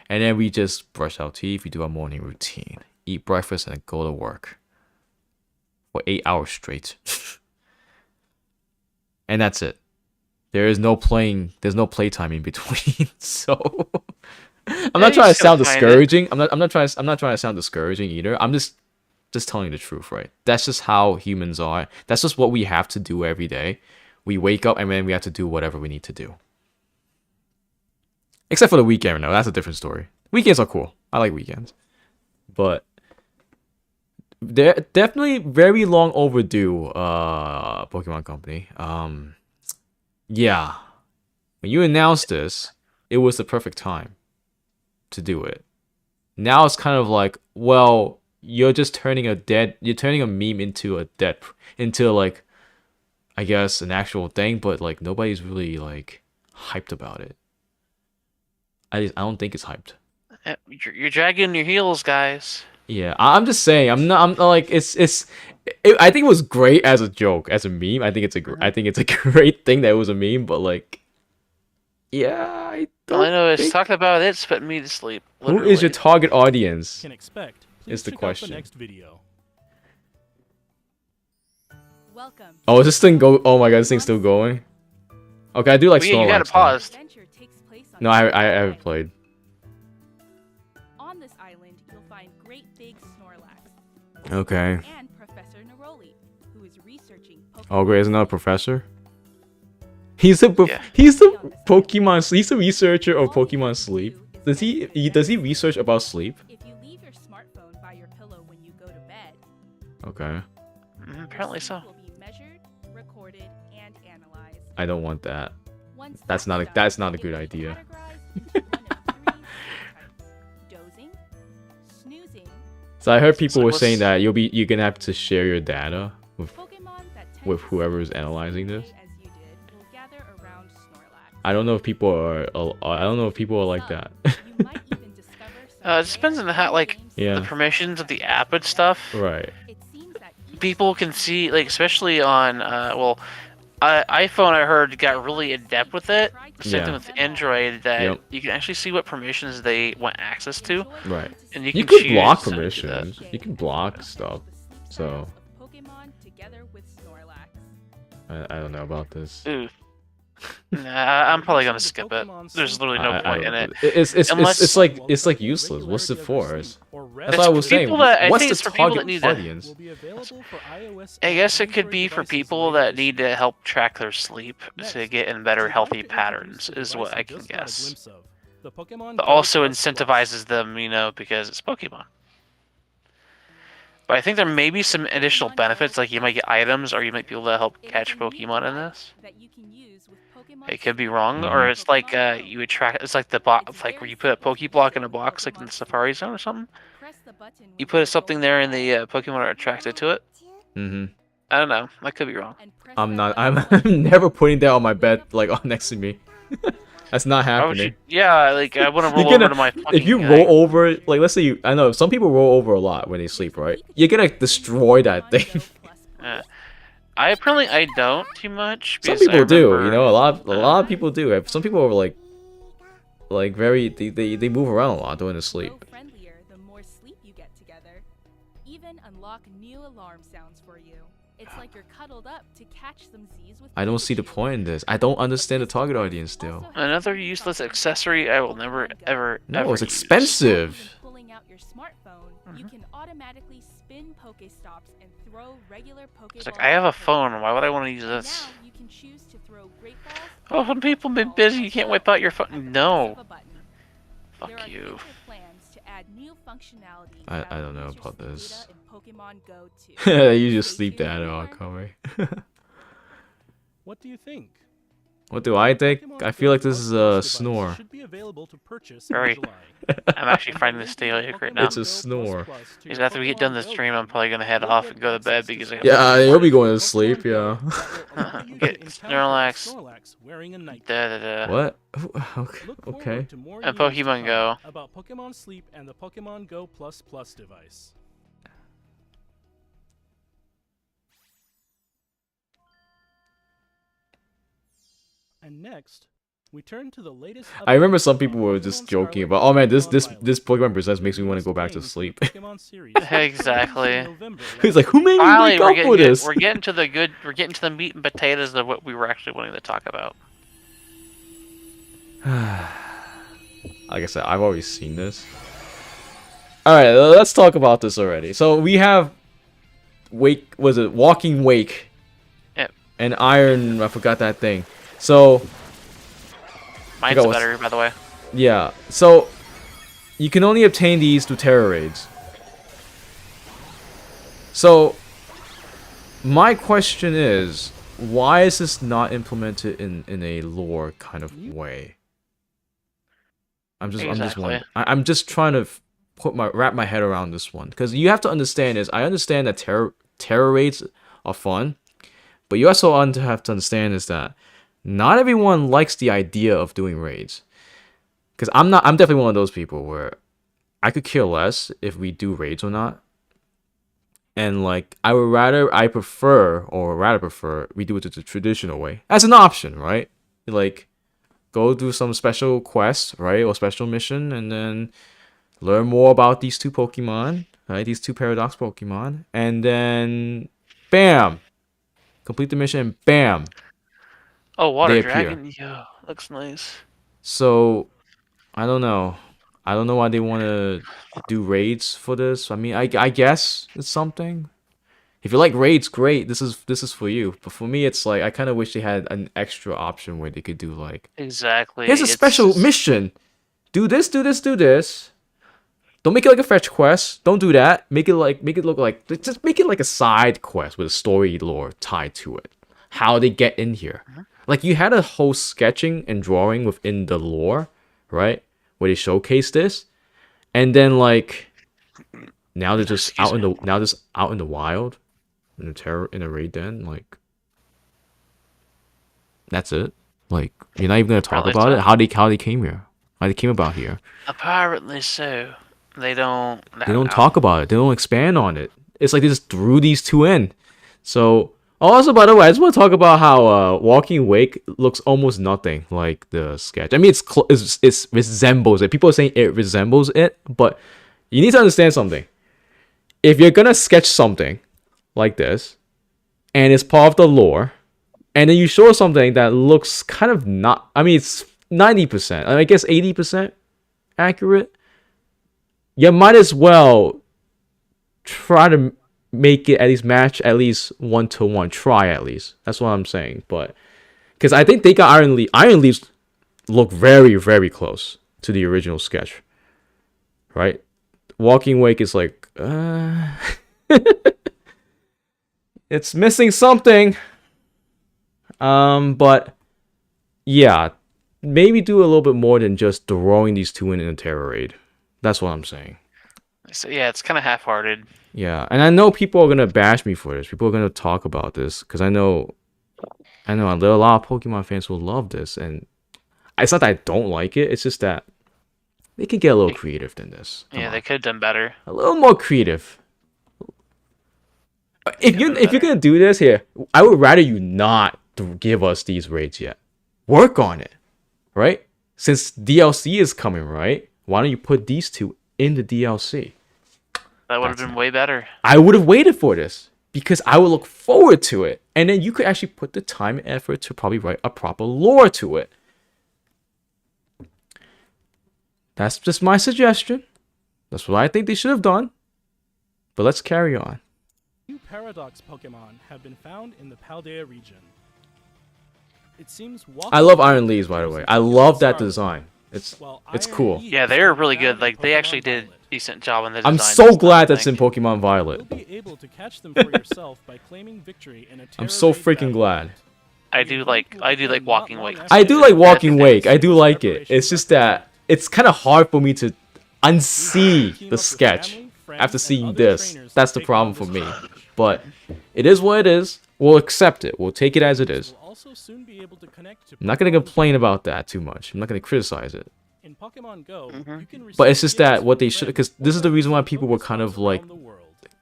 and then we just brush our teeth, we do our morning routine, eat breakfast, and then go to work for 8 hours straight. And that's it. There's no playtime in between. So I'm not trying to sound discouraging. I'm not trying to sound discouraging either. I'm just telling the truth, right? That's just how humans are. That's just what we have to do every day. We wake up and then we have to do whatever we need to do. Except for the weekend, no, that's a different story. Weekends are cool. I like weekends. But they're definitely very long overdue, Pokemon Company. Yeah. When you announced this, it was the perfect time to do it. Now it's kind of like, well, you're turning a meme into like, I guess, an actual thing, but like nobody's really like hyped about it. I don't think it's hyped. You're dragging your heels, guys. Yeah, I'm just saying. I'm like I think it was great as a joke, as a meme. I think it's a great thing that it was a meme, but like, yeah, All I know is talking about it's putting me to sleep. Who is your target audience? Can expect. Is the Check out question. the next video. Welcome. Oh, is this thing go? Oh my god, this thing's still going. Okay, I do like You got Snorlax. it paused. Adventure takes place on No, I haven't played. On this island, you'll find great big Snorlax Okay. and Professor Neroli, who is researching Pokemon. Oh, great, is another professor? He's a Yeah. Pokemon. He's a researcher of Pokemon Sleep. Does he research about sleep? If you leave your smartphone by your pillow when you go to bed, Okay. Apparently so. sleep will be measured, recorded, and analyzed. I don't want that. Once That's that's not a- done, that's not a it good will be idea. categorized into one of three types: dozing, snoozing, So I heard people So were what's- saying that you're gonna have to share your data with Pokemon that tend with to whoever is sleep the same analyzing this. way as you did will gather around Snorlax. I don't know if people are. I don't know if people are like that. You might even discover some It depends on rare how, like, games Yeah. The permissions of the app and stuff. Right. It seems that each People can see, like, especially on, iPhone, I heard, got really in depth with it. Same Yeah. thing with Android, that Yep. you can actually see what permissions they want access to. Right. And you You can could block choose to do that. permissions. You can block stuff. So Pokemon together with Snorlax. I don't know about this. Ooh. Nah, I'm probably gonna skip it. There's literally no point in it. Unless- It's like useless. What's it for? That's what I was It's saying. people that- I What's think the it's for people that target need to- audience? I guess it could be for people that need to help track their sleep to get in better healthy patterns, is what I can guess. But also incentivizes them, because it's Pokemon. But I think there may be some additional benefits, like you might get items, or you might be able to help catch Pokemon in this. It could be wrong, or it's like you attract. It's like the box, like where you put a Pokeblock in a box, like in the Safari Zone or something. You put something there, and the Pokemon are attracted to it. Mm-hmm. I don't know. I could be wrong. I'm not. I'm never putting that on my bed, like next to me. That's not Why would you? happening. Yeah, like I want to roll You're over gonna to my fucking. if you roll over, like let's say you, I know some people roll over a lot when they sleep, right? You're gonna destroy that thing. I don't too much. Some Because I people do, you remember, know, a lot of people do. Some people are like very they move around a lot during the sleep. Grow friendlier the more sleep you get together. Even unlock new alarm sounds for you. It's like you're cuddled up to catch some Z's with I don't see the Pikachu. point in this. I don't understand the target audience still. Another useless accessory I will never ever No, ever it's use. expensive. Pulling out your smartphone, you can automatically spin Pokestops and throw regular Pokeballs. It's like I have a at phone. Pokemon. Why would I want to use And this? now you can choose to throw Great Balls. Oh, when people been busy, you can't wipe out your phone. at the No. press of a button. Fuck There are you. future plans to add new functionality I that will don't know use your about sleep this. data in Pokemon Go too. You just Stay sleep tuned that for on more. cover. What do you think? What do I think? Pokemon I feel like Go this is Plus a device snore. Should be available to purchase Very. in July. I'm actually finding this chaotic right now. It's a snore. Because after we get done this stream, I'm probably gonna head off and go to bed because I have Yeah, to you'll be going to sleep. Yeah. Get Snorlax. Wearing a night. Da, da, da. What? Okay. Look forward Okay. to more And news to Pokemon come Go. about Pokemon Sleep and the Pokemon Go Plus device. And next, we turn to the latest. I remember updates some on people were Pokemon just joking Scarlet about, oh man, and this Violet. Pokemon Presents makes me want to Newest go back to games for sleep. the Pokemon series. Exactly. In November He's last like, who year. made me Finally, wake we're up getting for this? we're getting to the good. We're getting to the meat and potatoes of what we were actually wanting to talk about. Like I said, I've already seen this. Alright, let's talk about this already. So we have Wake, was it Walking Wake? Yep. And Iron, I forgot that thing. So, Mine's Forgot what's- better, by the way. yeah. So, you can only obtain these through Terror Raids. So, my question is, why is this not implemented in a lore kind of way? I'm just Exactly. wondering. I'm just trying to wrap my head around this one, because you have to understand is I understand that terror raids are fun, but you also have to understand is that not everyone likes the idea of doing raids. Because I'm definitely one of those people where I could care less if we do raids or not. And like I prefer we do it the traditional way as an option, right? Like go do some special quest, right, or special mission, and then learn more about these two Pokemon, right? These two Paradox Pokemon, and then bam, complete the mission, and bam. Oh, water They appear. dragon. Yeah, looks nice. So I don't know. I don't know why they want to do raids for this. I mean, I guess it's something. If you like raids, great. This is for you. But for me, it's like I kind of wish they had an extra option where they could do like, Exactly. here's a It's special just- mission. Do this, do this, do this. Don't make it like a fetch quest. Don't do that. Make it look like, just make it like a side quest with a story lore tied to it. How they get in here. Like you had a whole sketching and drawing within the lore, right? Where they showcase this, and then like now they're just out in the wild, in a raid den. Like that's it. Like you're not even gonna talk Apparently about so. it. How they came here. How they came about here. Apparently so. They don't. They don't talk about it. They don't expand on it. It's like they just threw these two in. So also, by the way, I just want to talk about how Walking Wake looks almost nothing like the sketch. I mean, it resembles it. People are saying it resembles it, but you need to understand something. If you're gonna sketch something like this, and it's part of the lore, and then you show something that looks kind of not. I mean, it's 90%. I guess 80% accurate. You might as well try to make it at least match at least 1-to-1. Try at least. That's what I'm saying. But because I think they got Iron Leaf. Iron Leaves look very, very close to the original sketch. Right? Walking Wake is like it's missing something. But yeah, maybe do a little bit more than just throwing these two in a terror raid. That's what I'm saying. So yeah, it's kind of half-hearted. Yeah, and I know people are gonna bash me for this. People are gonna talk about this because I know there are a lot of Pokemon fans who love this, and It's not that I don't like it. It's just that they could get a little creative than this. Come Yeah, on. they could have done better. A little more creative. If you're gonna do this here, I would rather you not give us these raids yet. Work on it, right? Since DLC is coming, right? Why don't you put these two in the DLC? That would have been way better. I would have waited for this because I would look forward to it, and then you could actually put the time and effort to probably write a proper lore to it. That's just my suggestion. That's what I think they should have done. But let's carry on. New Paradox Pokemon have been found in the Paldea region. It seems I love Iron Leaves, by the way. I love that design. It's cool. Yeah, they're really good. Like, they actually did a decent job on the design. I'm so glad that's in Pokemon Violet. You'll be able to catch them for yourself by claiming victory in a I'm so Terra Raid freaking battle. glad. I do like Walking Wake. I do like Walking Wake. I do like it. It's just that it's kind of hard for me to unsee the sketch after seeing this. That's the problem for me. But it is what it is. We'll accept it. We'll take it as it is. Will also soon be able to connect to I'm not going to Pokemon complain about that too much. I'm not going to criticize it. In Pokemon Go, you can receive But it's just gifts that what from they should, friends because this is the reason why people were kind of like,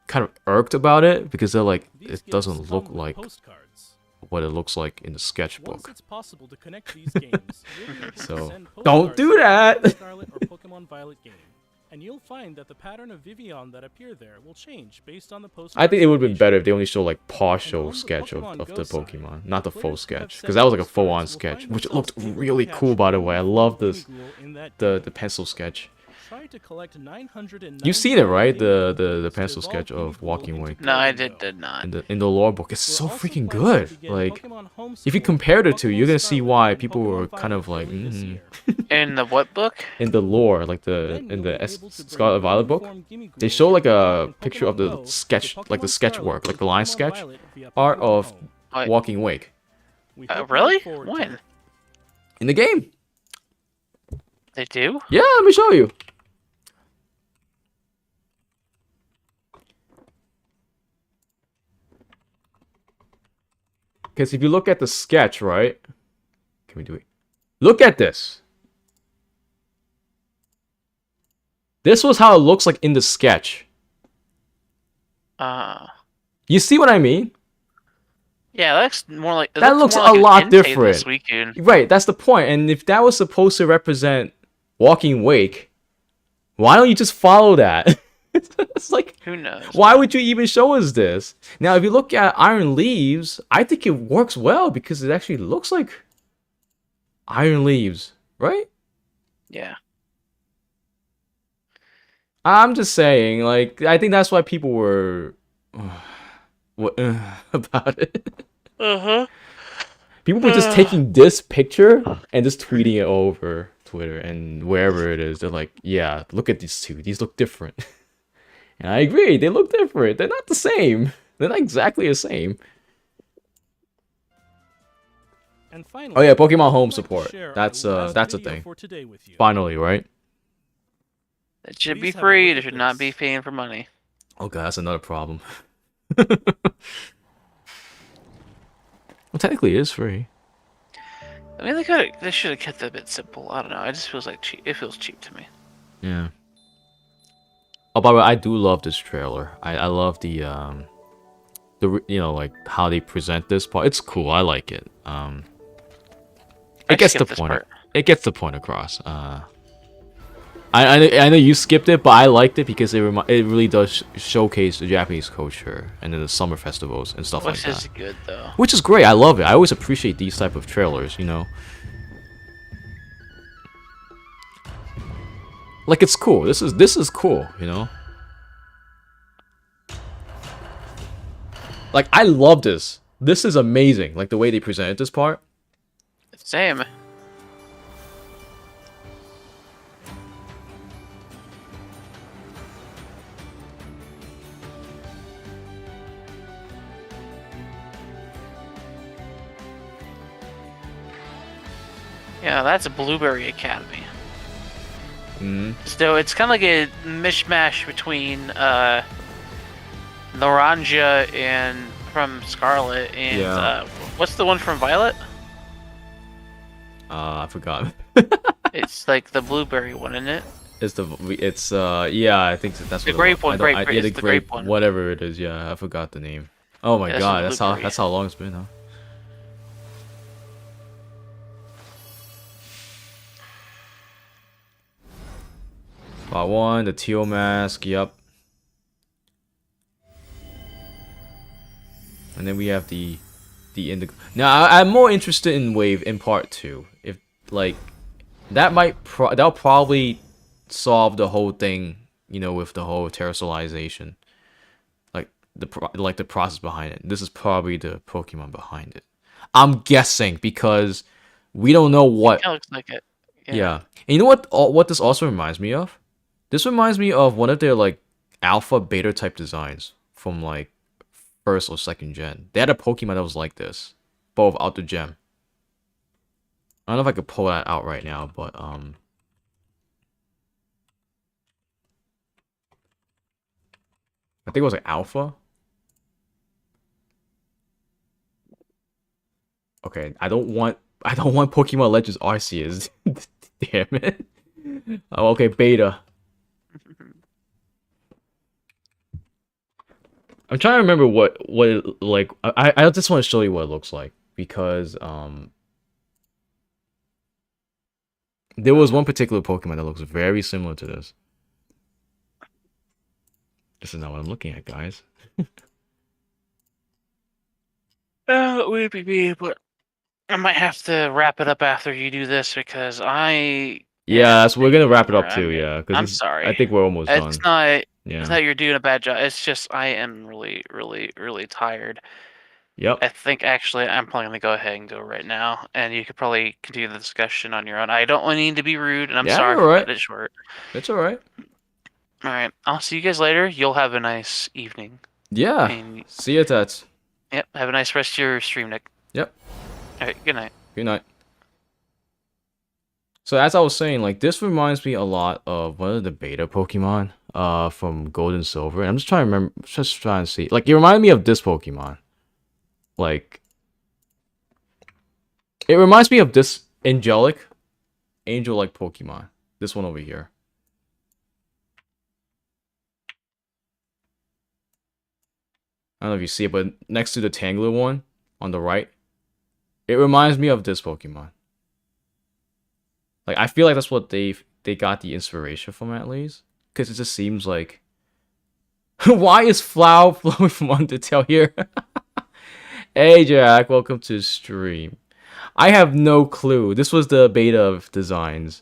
kind of irked about it, because they're like, These it gifts doesn't come look with like postcards. what it looks like in the Once sketchbook. it's possible to connect these games, you'll be able to So, send don't postcards do to that. the Scarlet or Pokemon Violet game, and you'll find that the pattern of Vivian that appear there will change based on the postcard. I think it would have been better if they only show like partial sketch of the Pokemon, not the full sketch, because that was like a full-on sketch, which looked really cool, by the way. I love this, the pencil sketch. Try to collect 999 You've seen it, right? The pencil sketch of Walking Wake. No, I did not. In the lore book, it's so freaking good. Like, if you compare the two, you're gonna see why people were kind of like, In the what book? in the lore, like in the Scarlet Violet book, they show like a picture of the sketch, like the sketch work, like the line sketch art of Walking Wake Really? When? in the game. They do? Yeah, let me show you. Because if you look at the sketch, right? Can we do it? Look at this. This was how it looks like in the sketch. You see what I mean? Yeah, that looks more like That looks more like a an lot Entei different. This weekend. Right, that's the point. And if that was supposed to represent Walking Wake, why don't you just follow that? It's like, Who knows? why would you even show us this? Now, if you look at Iron Leaves, I think it works well because it actually looks like Iron Leaves, right? Yeah. I'm just saying, like, I think that's why people were about it. Uh-huh. People were just taking this picture and just tweeting it over Twitter and wherever it is. They're like, yeah, look at these two. These look different. And I agree, they look different. They're not the same. They're not exactly the same. And finally, Oh yeah, Pokemon Home I'd like to support. share our That's last a video thing. for today with you. Finally, right? It should be Please have a free. look They at should not this. be paying for money. Okay, that's another problem. Well, technically it is free. I mean, they should have kept it a bit simple. I don't know. It just feels like cheap. It feels cheap to me. Yeah. Oh, by the way, I do love this trailer. I love the you know, like how they present this part. It's cool. I like it. It gets the skipped this point. part. It gets the point across. I know you skipped it, but I liked it because it really does showcase the Japanese culture and then the summer festivals and stuff Which like is that. good though. Which is great. I love it. I always appreciate these type of trailers. You know. Like, it's cool. This is cool, you know? Like, I love this. This is amazing. Like, the way they presented this part. Same. Yeah, that's a Blueberry Academy. So it's kind of like a mishmash between Naranja and from Scarlet and Yeah. what's the one from Violet? I forgot. It's like the blueberry one, isn't it? It's yeah, I think that's The what grape one, I don't, grape, yeah, the it's the grape one. whatever it is. Yeah, I forgot the name. Oh my Yeah, this is god, blueberry. that's how long it's been, huh? Part 1, the teal mask, yep. And then we have the indigo. Now I'm more interested in wave in part 2. If like that'll probably solve the whole thing, you know, with the whole terrestrialization. Like the process behind it. This is probably the Pokemon behind it. I'm guessing because we don't know what. It kind of looks like it. Yeah. And you know what this also reminds me of? This reminds me of one of their like alpha beta type designs from like first or second gen. They had a Pokemon that was like this, but without the gem. I don't know if I could pull that out right now, but I think it was like alpha. Okay, I don't want Pokemon Legends Arceus. Damn it. Oh, okay, beta. I'm trying to remember what it, like I just want to show you what it looks like because there was one particular Pokemon that looks very similar to this. This is not what I'm looking at, guys. But I might have to wrap it up after you do this because we're gonna wrap it up too, yeah. I'm sorry. I think we're almost done. It's not. Yeah. It's not you're doing a bad job. It's just I am really, really, really tired. Yep. I think actually I'm probably gonna go ahead and go right now, and you could probably continue the discussion on your own. I don't need to be rude, and I'm sorry for cutting it short. It's all right. All right, I'll see you guys later. You'll have a nice evening. Yeah. And, see you, Tetz. Yep. Have a nice rest of your stream, Nick. Yep. All right. Good night. Good night. So as I was saying, like this reminds me a lot of one of the beta Pokemon from Gold and Silver. And I'm just trying to remember, just trying to see. Like it reminded me of this Pokemon. Like it reminds me of this angel-like Pokemon. This one over here. I don't know if you see it, but next to the Tangler one on the right, it reminds me of this Pokemon. Like I feel like that's what they got the inspiration from at least, because it just seems like. Why is Flow flowing from Undertale here? Hey Jack, welcome to the stream. I have no clue. This was the beta of designs,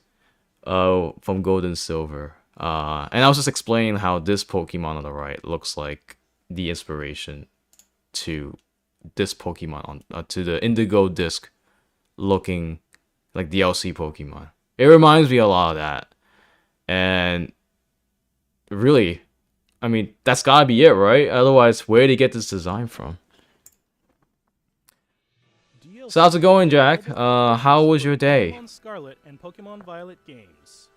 from Gold and Silver. And I was just explaining how this Pokemon on the right looks like the inspiration to this Pokemon on to the Indigo Disc looking like DLC Pokemon. It reminds me a lot of that. And really, I mean, that's gotta be it, right? Otherwise, where did he get this design from? So how's it going, Jack? How was your day? Pokemon Scarlet and Pokemon Violet games.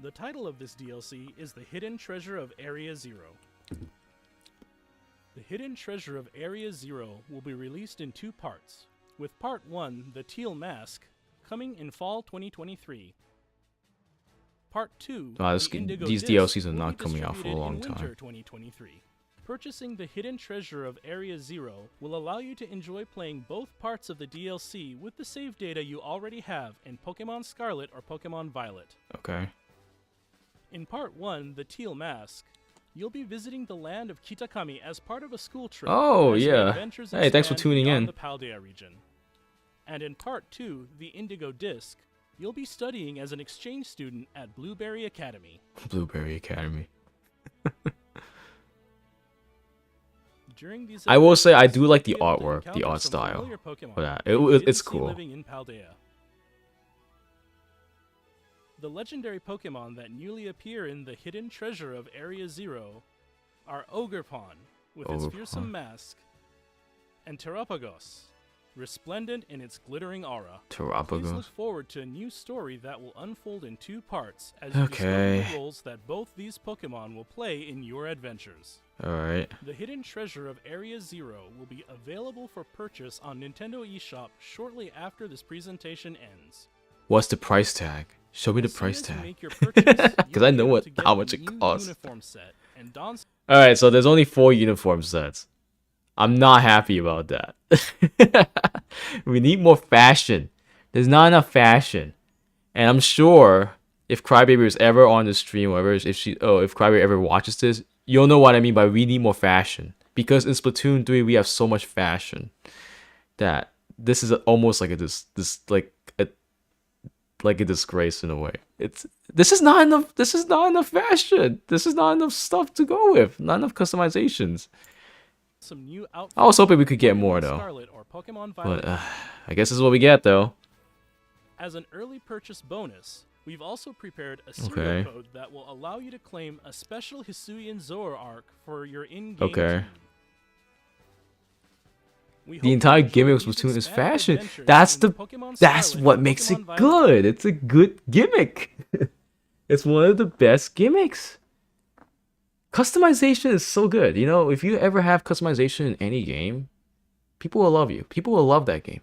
The title of this DLC is The Hidden Treasure of Area Zero. The Hidden Treasure of Area Zero will be released in 2 parts, with Part 1, The Teal Mask, coming in fall 2023. Part 2, The Indigo these Disc, DLCs are will not be coming out for a distributed long in winter time. 2023. Purchasing the Hidden Treasure of Area Zero will allow you to enjoy playing both parts of the DLC with the save data you already have in Pokemon Scarlet or Pokemon Violet. Okay. In Part 1, The Teal Mask, you'll be visiting the land of Kitakami as part of a school trip. Oh, as your yeah. adventures Hey, thanks for expand tuning beyond in. the Paldea region. And in Part 2, The Indigo Disc, you'll be studying as an exchange student at Blueberry Academy. Blueberry Academy. During these I will say I do like the you'll be able to artwork, the encounter art some style familiar Pokemon for that. you It's didn't see cool. living in Paldea. The legendary Pokemon that newly appear in the Hidden Treasure of Area Zero are Ogerpon, with its Ogerpon. fearsome mask, and Terapagos, resplendent in its glittering aura. Please Terapagos. look forward to a new story that will unfold in 2 parts as you Okay. discover the roles that both these Pokemon will play in your adventures. Alright. The Hidden Treasure of Area Zero will be available for purchase on Nintendo eShop shortly after this presentation ends. What's the price tag? Show me the As soon price as you tag. make your purchase, Because you'll I be know able what to get how the much it new costs. uniform set and don All right, so there's only 4 uniform sets. I'm not happy about that. We need more fashion. There's not enough fashion, and I'm sure if Crybaby is ever on the stream, or if Crybaby ever watches this, you'll know what I mean by we need more fashion. Because in Splatoon 3 we have so much fashion that this is almost like a disgrace in a way. This is not enough. This is not enough fashion. This is not enough stuff to go with. Not enough customizations. some new I was outfits hoping we for could get Pokemon more though, Scarlet or Pokemon Violet. but I guess this is what we get though. As an early purchase bonus, we've also prepared a serial Okay. code that will allow you to claim a special Hisuian Zora arc for your in-game Okay. team. We hope The you entire enjoy gimmick of these Splatoon is expanded fashion. adventures That's in the Pokemon that's Scarlet what and makes Pokemon it Violet. good. It's a good gimmick. It's one of the best gimmicks. Customization is so good. You know, if you ever have customization in any game, people will love you. People will love that game.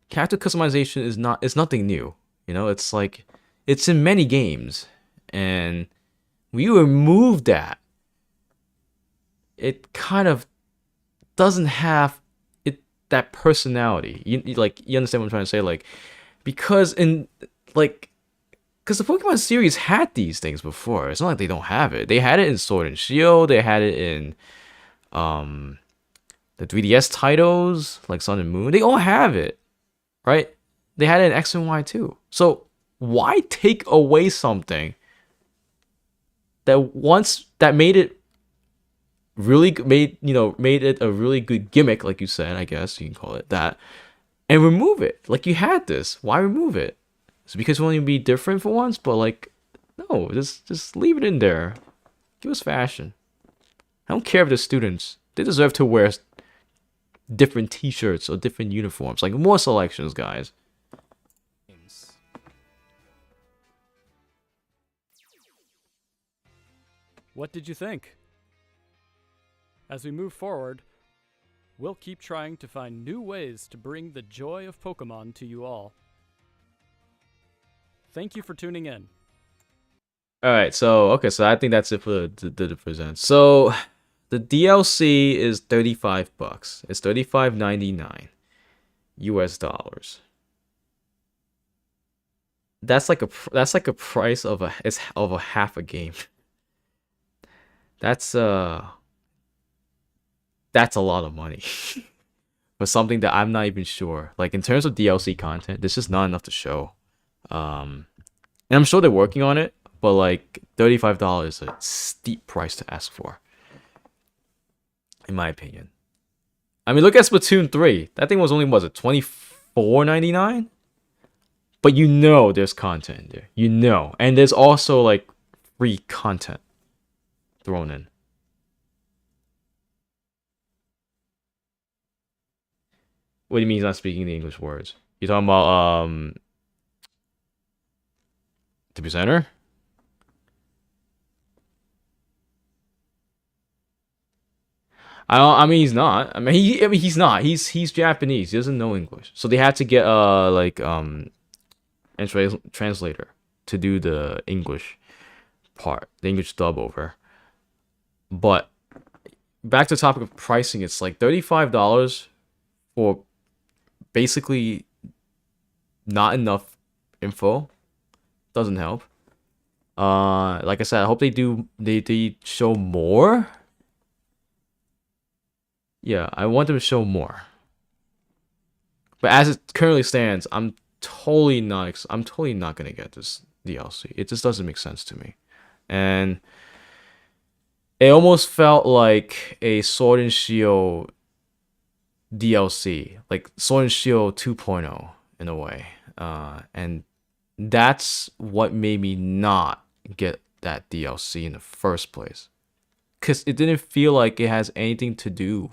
Character customization is nothing new. You know, it's like it's in many games, and we remove that. It kind of doesn't have that personality. You understand what I'm trying to say? Like, because because the Pokemon series had these things before. It's not like they don't have it. They had it in Sword and Shield. They had it in the 3DS titles like Sun and Moon. They all have it, right? They had it in X and Y too. So why take away something that made it made it a really good gimmick, like you said, I guess you can call it that, and remove it? Like, you had this. Why remove it? It's because we want to be different for once, but like, no, just leave it in there. Give us fashion. I don't care if the students, they deserve to wear different t-shirts or different uniforms. Like, more selections, guys. What did you think? As we move forward, we'll keep trying to find new ways to bring the joy of Pokemon to you all. Thank you for tuning in. All right, so I think that's it for the present. So the DLC is $35. It's $35.99 US dollars. That's like a price of a half a game. That's a lot of money for something that I'm not even sure. Like, in terms of DLC content, this is not enough to show. And I'm sure they're working on it, but like $35 is a steep price to ask for, in my opinion. I mean, look at Splatoon 3. That thing was only, was it $24.99? But you know there's content in there. You know. And there's also like free content thrown in. What do you mean he's not speaking the English words? You talking about the presenter? I mean, he's not. I mean, he's not. He's Japanese. He doesn't know English. So they had to get translator to do the English part, the English dub over. But back to the topic of pricing, it's like $35 for basically not enough info. Doesn't help. Like I said, I hope they show more. Yeah, I want them to show more. But as it currently stands, I'm totally not gonna get this DLC. It just doesn't make sense to me. And it almost felt like a Sword and Shield DLC, like Sword and Shield 2.0 in a way. And that's what made me not get that DLC in the first place. Because it didn't feel like it has anything to do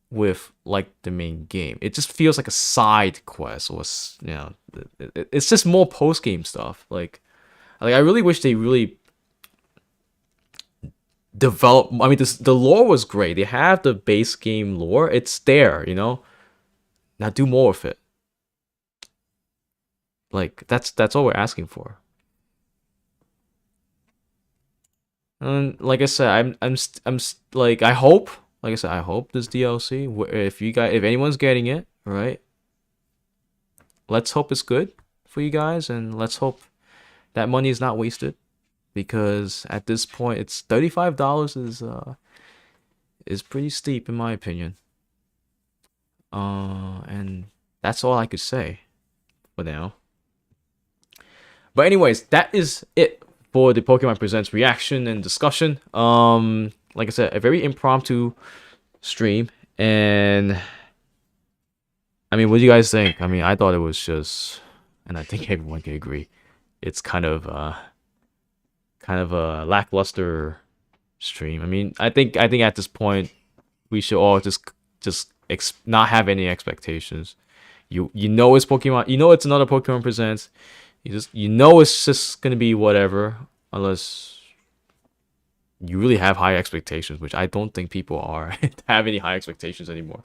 with like the main game. It just feels like a side quest, or it's just more post game stuff. Like I really wish they really develop. I mean, the lore was great. They have the base game lore. It's there, you know. Now do more with it. Like that's all we're asking for. And like I said, like I hope, like I said, I hope this DLC, if anyone's getting it, right? Let's hope it's good for you guys, and let's hope that money is not wasted, because at this point, it's $35 is pretty steep in my opinion. And that's all I could say for now. But anyways, that is it for the Pokemon Presents reaction and discussion. Like I said, a very impromptu stream, and I mean, what do you guys think? I mean, I thought it was just, and I think everyone can agree, it's kind of a lackluster stream. I mean, I think at this point we should all just not have any expectations. You know it's Pokemon. You know it's another Pokemon Presents. You know it's just gonna be whatever, unless you really have high expectations, which I don't think people have any high expectations anymore.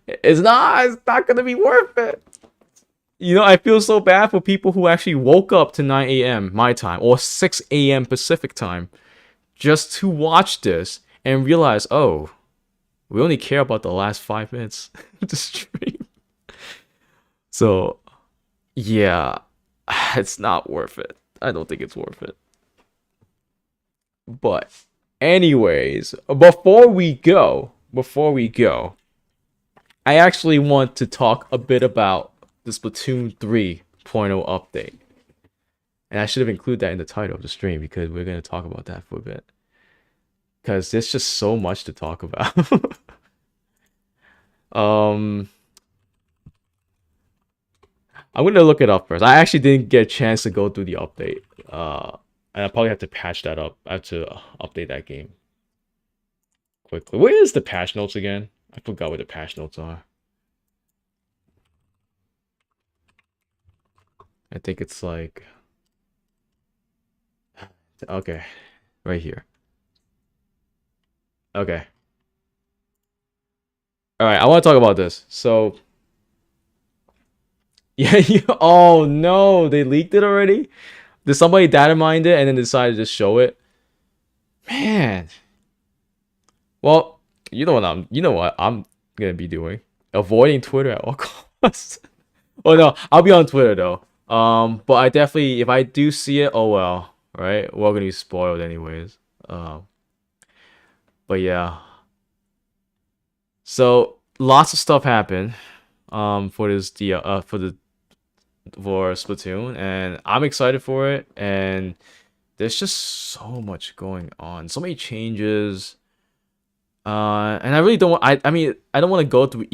It's not gonna be worth it. You know, I feel so bad for people who actually woke up to 9 a.m. my time or 6 a.m. Pacific time just to watch this and realize, oh, we only care about the last 5 minutes of the stream. So, yeah, it's not worth it. I don't think it's worth it. But, anyways, before we go, I actually want to talk a bit about the Splatoon 3.0 update. And I should have included that in the title of the stream, because we're going to talk about that for a bit. Because there's just so much to talk about. I'm going to look it up first. I actually didn't get a chance to go through the update. And I probably have to patch that up. I have to update that game quickly. Where is the patch notes again? I forgot what the patch notes are. I think it's like... Okay. Right here. Okay. Alright, I want to talk about this. So... Yeah, oh no! They leaked it already? Did somebody data mine it and then decided to show it? Man. Well, you know what I'm gonna be doing. Avoiding Twitter at all costs. Oh no, I'll be on Twitter though. But I definitely, if I do see it, oh well, right? We're gonna be spoiled anyways. But yeah. So lots of stuff happened for Splatoon, and I'm excited for it, and there's just so much going on, so many changes, and I really don't want, I mean, I don't want to go through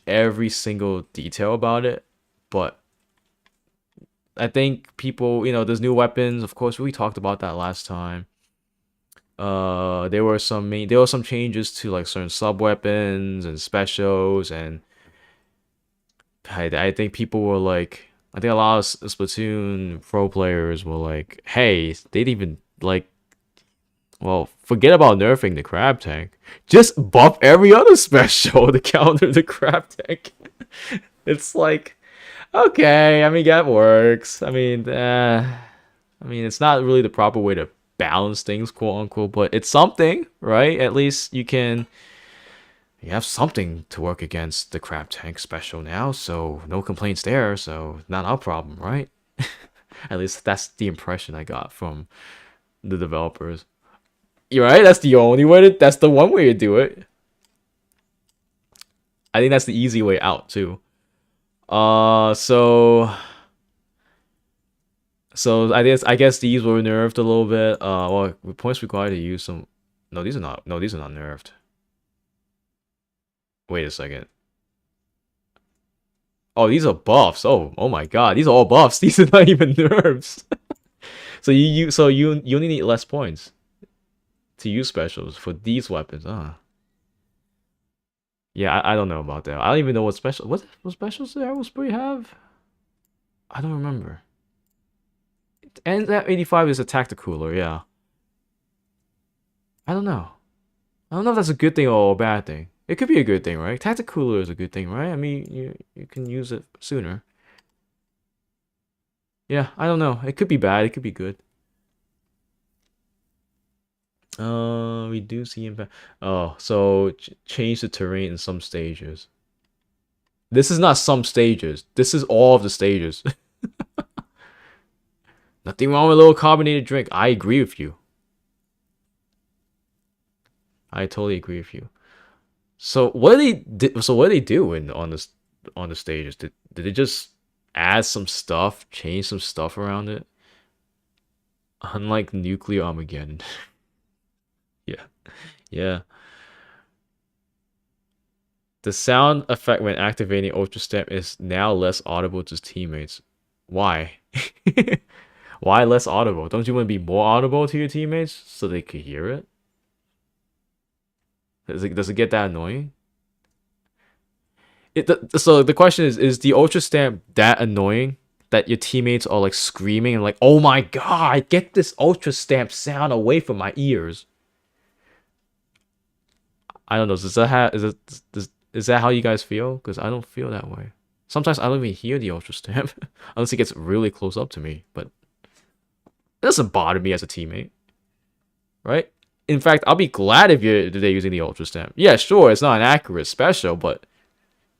every single detail about it, but I think people, there's new weapons, of course, we talked about that last time. There were some changes to like certain sub weapons and specials, and I think people were like, I think a lot of Splatoon pro players were like, hey, they'd even like, well, forget about nerfing the crab tank. Just buff every other special to counter the crab tank. It's like, okay, I mean, that works. I mean, it's not really the proper way to balance things, quote unquote, but it's something, right? At least you have something to work against the crab tank special now, so no complaints there, so not our problem, right? At least that's the impression I got from the developers. You're right, that's the one way to do it. I think that's the easy way out too. So I guess these were nerfed a little bit. Well, points required to use some. No, these are not nerfed. Wait a second. Oh, these are buffs. Oh my god, these are all buffs. These are not even nerfs. So you only need less points to use specials for these weapons. Yeah, I don't know about that. I don't even know what specials did Arrow Spray have? I don't remember. And that 85 is a tacticooler, yeah. I don't know. I don't know if that's a good thing or a bad thing. It could be a good thing, right? Tactic cooler is a good thing, right? I mean, you can use it sooner. Yeah, I don't know. It could be bad. It could be good. Reduce the impact. Oh, so change the terrain in some stages. This is not some stages. This is all of the stages. Nothing wrong with a little carbonated drink. I agree with you. I totally agree with you. So what do they do on the stages? Did they just add some stuff, change some stuff around it? Unlike Nuclear Armageddon. Yeah. Yeah. The sound effect when activating Ultra Stamp is now less audible to teammates. Why? Why less audible? Don't you want to be more audible to your teammates so they could hear it? Does it get that annoying? So the question is the Ultra Stamp that annoying that your teammates are like screaming and like, oh my god, get this Ultra Stamp sound away from my ears? I don't know. Is that how you guys feel? Because I don't feel that way. Sometimes I don't even hear the Ultra Stamp unless it gets really close up to me. But it doesn't bother me as a teammate, right? In fact, I'll be glad if they're using the Ultra Stamp. Yeah, sure, it's not an accurate special, but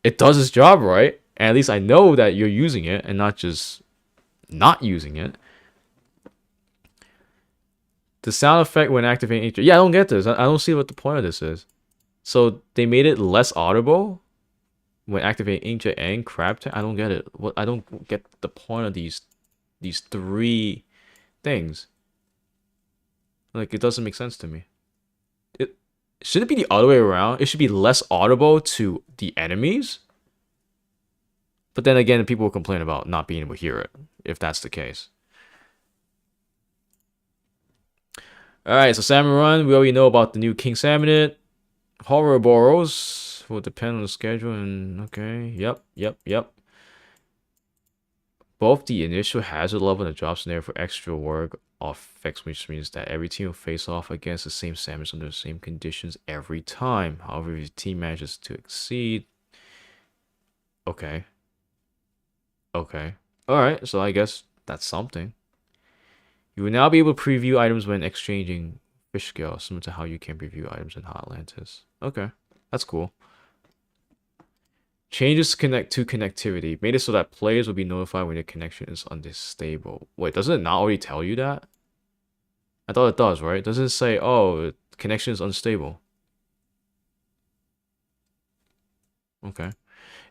it does its job right. And at least I know that you're using it and not just not using it. The sound effect when activating Inkjet. Yeah, I don't get this. I don't see what the point of this is. So they made it less audible when activating Inkjet and Crab Tank. I don't get it. I don't get the point of these three things. Like, it doesn't make sense to me. It should it be the other way around? It should be less audible to the enemies. But then again, people will complain about not being able to hear it if that's the case. Alright, so Salmon Run, we already know about the new King Salmonid. Horror Boros will depend on the schedule and okay. Yep. Both the initial hazard level and the drop scenario for extra work are fixed, which means that every team will face off against the same salmon under the same conditions every time. However, if your team manages to exceed. Okay. Alright, so I guess that's something. You will now be able to preview items when exchanging fish scale, similar to how you can preview items in Hot Atlantis. Okay, that's cool. Changes to connectivity. Made it so that players will be notified when your connection is unstable. Wait, doesn't it not already tell you that? I thought it does, right? Doesn't it say, oh, connection is unstable? Okay.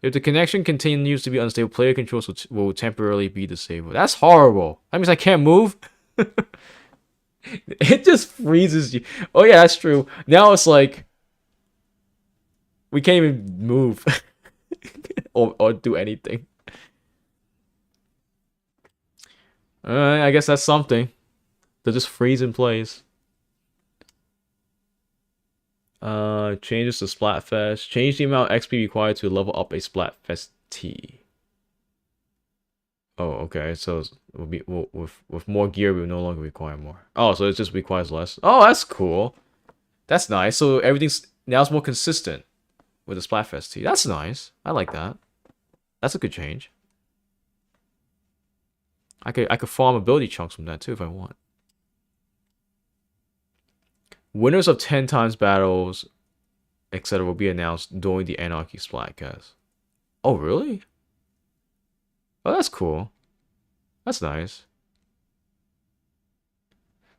If the connection continues to be unstable, player controls will temporarily be disabled. That's horrible. That means I can't move? It just freezes you. Oh yeah, that's true. Now it's like we can't even move or do anything. I guess that's something. They'll just freeze in place. Changes to Splatfest. Change the amount of XP required to level up a Splatfest T. Oh, okay. So we'll be with more gear, we will no longer require more. Oh, so it just requires less. Oh, that's cool. That's nice. So everything's now it's more consistent with the Splatfest T. That's nice. I like that. That's a good change. I could farm ability chunks from that too if I want. Winners of 10 times battles, etc. will be announced during the Anarchy Splatcast. Oh, really? Oh, that's cool. That's nice.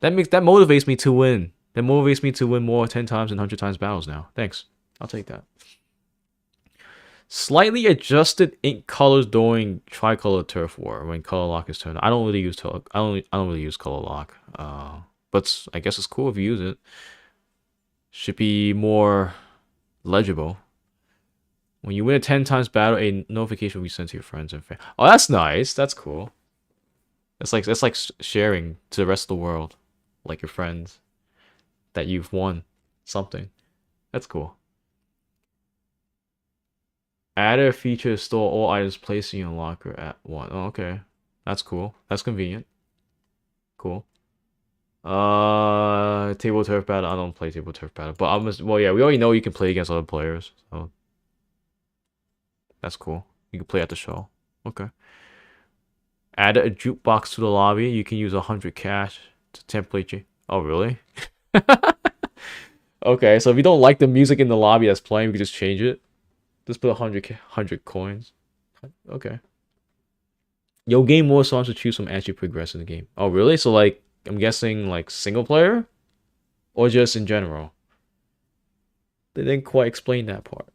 That motivates me to win. That motivates me to win more 10 times and 100 times battles now. Thanks. I'll take that. Slightly adjusted ink colors during tricolor turf war when color lock is turned. I don't really use color lock. But I guess it's cool if you use it. Should be more legible. When you win a 10 times battle, a notification will be sent to your friends and family. Oh, that's nice. That's cool. It's like sharing to the rest of the world, like your friends, that you've won something. That's cool. Add a feature to store all items placed in your locker at once. Oh, okay. That's cool. That's convenient. Cool. Table turf battle. I don't play table turf battle, but well, yeah, we already know you can play against other players, so that's cool. You can play at the show. Okay. Add a jukebox to the lobby. You can use 100 cash to template you. Oh, really? Okay, so if you don't like the music in the lobby that's playing, we can just change it. Just put 100 coins. Okay. You'll gain more songs to choose from as you progress in the game. Oh, really? So, like, I'm guessing, like, single player? Or just in general? They didn't quite explain that part.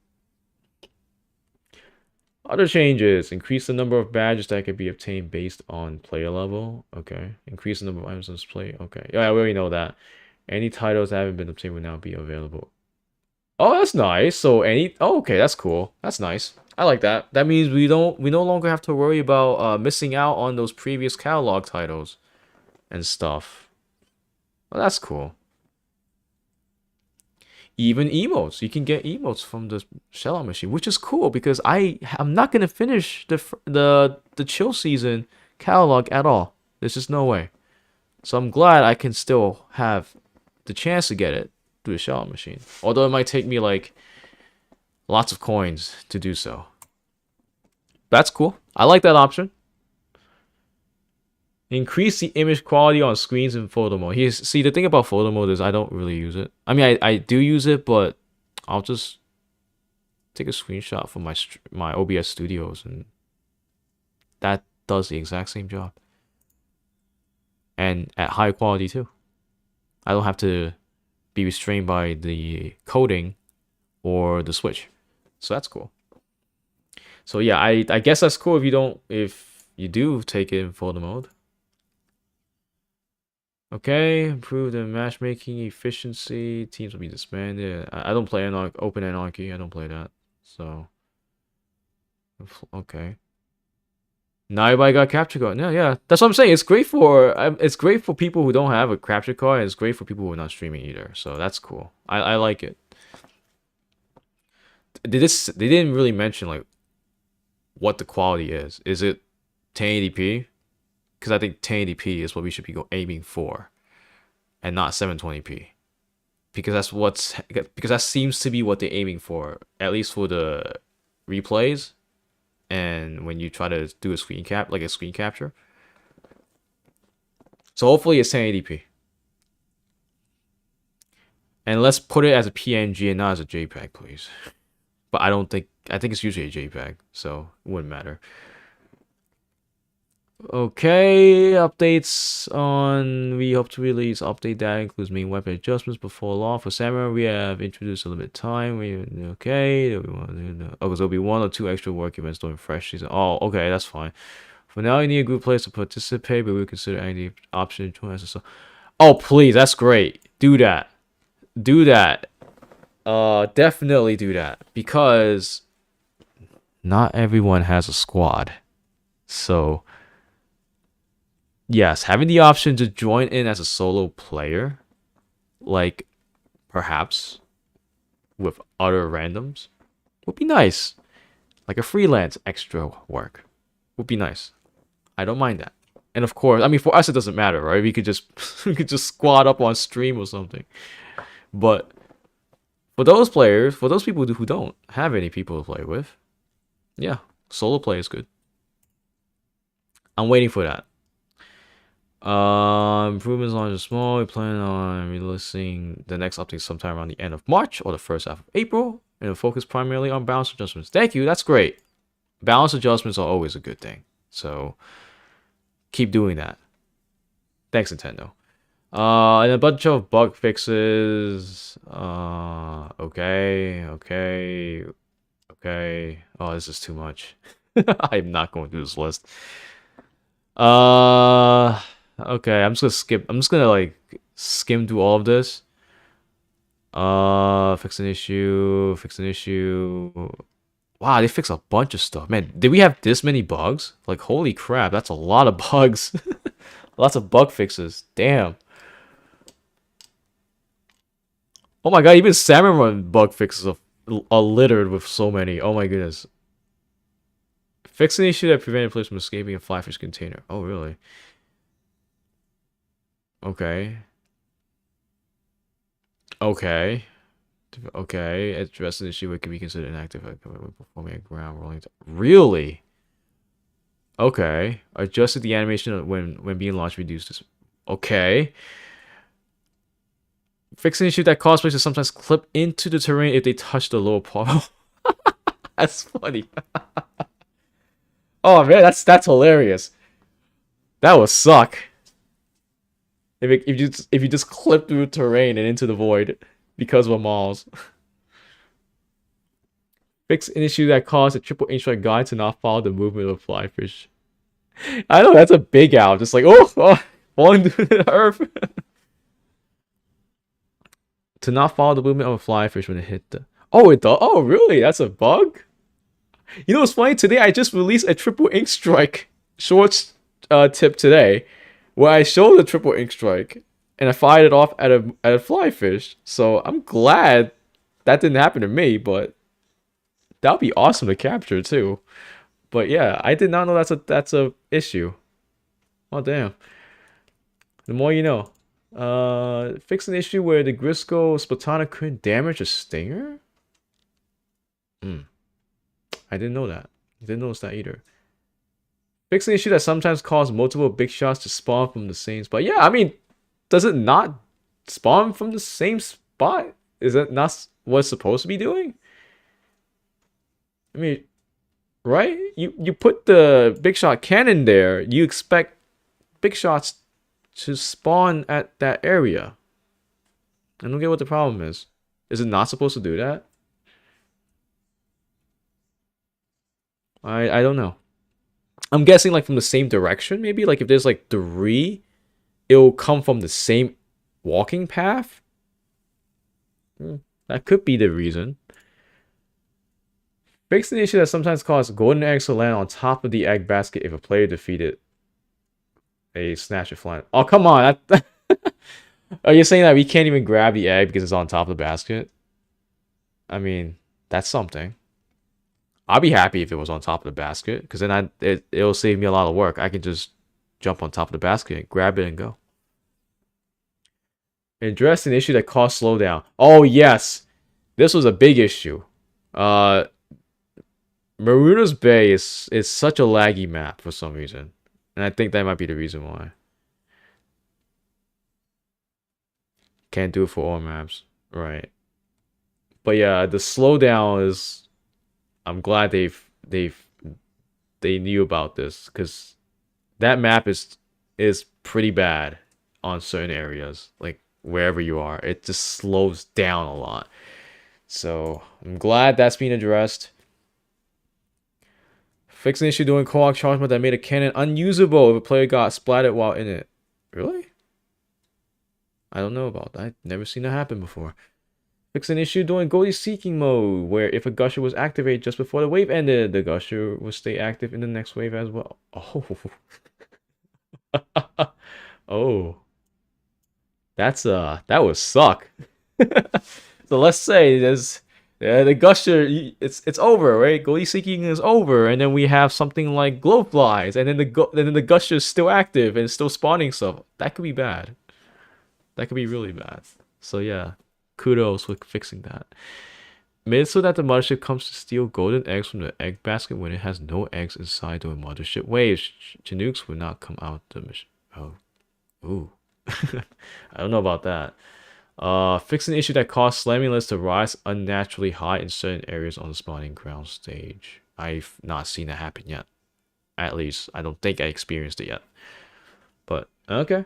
Other changes. Increase the number of badges that can be obtained based on player level. Okay. Increase the number of items on display. Okay. Yeah, we already know that. Any titles that haven't been obtained will now be available. Oh, that's nice. So oh, okay, that's cool. That's nice. I like that. That means we no longer have to worry about missing out on those previous catalog titles and stuff. Well, that's cool. Even emotes. You can get emotes from the sellout machine, which is cool because I'm not gonna finish the chill season catalog at all. There's just no way. So I'm glad I can still have the chance to get it through the sellout machine. Although it might take me like lots of coins to do so. That's cool. I like that option. Increase the image quality on screens in photo mode. See, the thing about photo mode is I don't really use it. I mean, I do use it, but I'll just take a screenshot from my OBS Studios, and that does the exact same job. And at high quality too. I don't have to be restrained by the coding or the switch. So that's cool. So yeah, I guess that's cool if you do take it in photo mode. Okay, improve the matchmaking efficiency. Teams will be disbanded. I don't play Open Anarchy. I don't play that. So, okay. Now everybody got capture card. Yeah. That's what I'm saying. It's great for people who don't have a capture card. And it's great for people who are not streaming either. So that's cool. I like it. They didn't really mention like what the quality is. Is it 1080p? Because I think 1080p is what we should be aiming for, and not 720p. Because that seems to be what they're aiming for, at least for the replays, and when you try to do a screen capture. So hopefully it's 1080p. And let's put it as a PNG and not as a JPEG, please. But I think it's usually a JPEG, so it wouldn't matter. Okay, updates on we hope to release update that includes main weapon adjustments before launch. For Samurai, we have introduced a limited time. Okay, because there'll be 1 or 2 extra work events during fresh season. Oh, okay, that's fine. For now, you need a group players to participate, but we'll consider any option to join us. Oh, please, that's great. Do that. Definitely do that, because not everyone has a squad. So yes, having the option to join in as a solo player, like perhaps with other randoms, would be nice. Like a freelance extra work would be nice. I don't mind that. And of course, I mean, for us it doesn't matter, right? We could just squad up on stream or something. But for those people who don't have any people to play with, yeah, solo play is good. I'm waiting for that. Improvements on the small. We plan on releasing the next update sometime around the end of March or the first half of April, and it'll focus primarily on balance adjustments. Thank you. That's great. Balance adjustments are always a good thing. So keep doing that. Thanks, Nintendo. And a bunch of bug fixes. Okay. Oh, this is too much. I'm not going through this list. Okay, I'm just gonna like skim through all of this. Fix an issue. Wow, they fixed a bunch of stuff. Man, did we have this many bugs? Like, holy crap, that's a lot of bugs. Lots of bug fixes. Damn. Oh my god, even Salmon Run bug fixes are littered with so many. Oh my goodness. Fix an issue that prevented players from escaping a flyfish container. Oh, really? Okay. Okay. Okay. Address an issue it can be considered inactive performing a ground rolling. Really? Okay. Adjusted the animation when being launched, reduced this. Okay. Fix an issue that cause players to sometimes clip into the terrain if they touch the lower part. That's funny. Oh man, that's hilarious. That would suck. If you just clip through terrain and into the void because of a mouse. Fix an issue that caused a triple inch guide to not follow the movement of a fly fish. I know that's a big out. Just like falling to the earth. To not follow the movement of a fly fish when it hit the. Oh, it does. Oh, really? That's a bug. You know what's funny? Today I just released a triple ink strike shorts tip today, where I showed the triple ink strike and I fired it off at a fly fish. So I'm glad that didn't happen to me, but that would be awesome to capture too. But yeah, I did not know that's a issue. Oh damn. The more you know. Fix an issue where the Grisco Splatana couldn't damage a stinger? I didn't know that. I didn't notice that either. Fix an issue that sometimes causes multiple big shots to spawn from the same spot. Yeah, I mean, does it not spawn from the same spot? Is that not what it's supposed to be doing? I mean, right? You put the big shot cannon there, you expect big shots to spawn at that area. I don't get what the problem is. Is it not supposed to do that? I don't know. I'm guessing like from the same direction, maybe? Like if there's like 3, it'll come from the same walking path? That could be the reason. Fix an issue that sometimes causes golden eggs to land on top of the egg basket if a player defeated a snatch of flan. Oh, come on. Are you saying that we can't even grab the egg because it's on top of the basket? I mean, that's something. I'll be happy if it was on top of the basket, because then it'll save me a lot of work. I can just jump on top of the basket, grab it, and go. Address an issue that caused slowdown. Oh, yes. This was a big issue. Maruna's Bay is such a laggy map for some reason. And I think that might be the reason why. Can't do it for all maps. Right. But yeah, the slowdown is... I'm glad they knew about this, because that map is pretty bad on certain areas, like wherever you are. It just slows down a lot. So I'm glad that's being addressed. Fix an issue during co-op charge mode that made a cannon unusable if a player got splattered while in it. Really? I don't know about that. I've never seen that happen before. Fix an issue during goalie seeking mode, where if a gusher was activated just before the wave ended, the gusher would stay active in the next wave as well. Oh. Oh. That would suck. So let's say there's the gusher, it's over, right? Goalie seeking is over, and then we have something like glow flies, and then the gusher is still active and still spawning stuff. That could be bad. That could be really bad. So yeah. Kudos with fixing that. Made it so that the mothership comes to steal golden eggs from the egg basket when it has no eggs inside during mothership waves. Chinooks would not come out the mission. Oh. Ooh. I don't know about that. Fix an issue that caused slamming lists to rise unnaturally high in certain areas on the spawning ground stage. I've not seen that happen yet. At least, I don't think I experienced it yet. But, okay.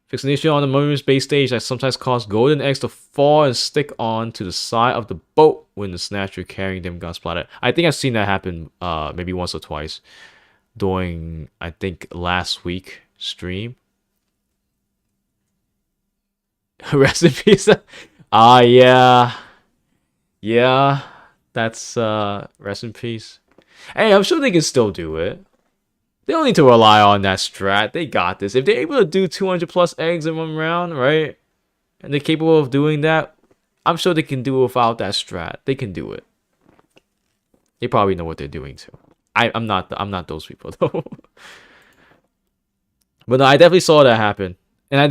Fix an issue on the Marine Base stage that sometimes causes golden eggs to fall and stick on to the side of the boat when the snatcher carrying them got splattered. I think I've seen that happen maybe once or twice during, I think, last week stream. Rest in peace. Yeah. Yeah, that's rest in peace. Hey, I'm sure they can still do it. They don't need to rely on that strat. They got this. If they're able to do 200 plus eggs in one round, right? And they're capable of doing that, I'm sure they can do it without that strat. They can do it. They probably know what they're doing too. I'm not those people though. But no, I definitely saw that happen. And I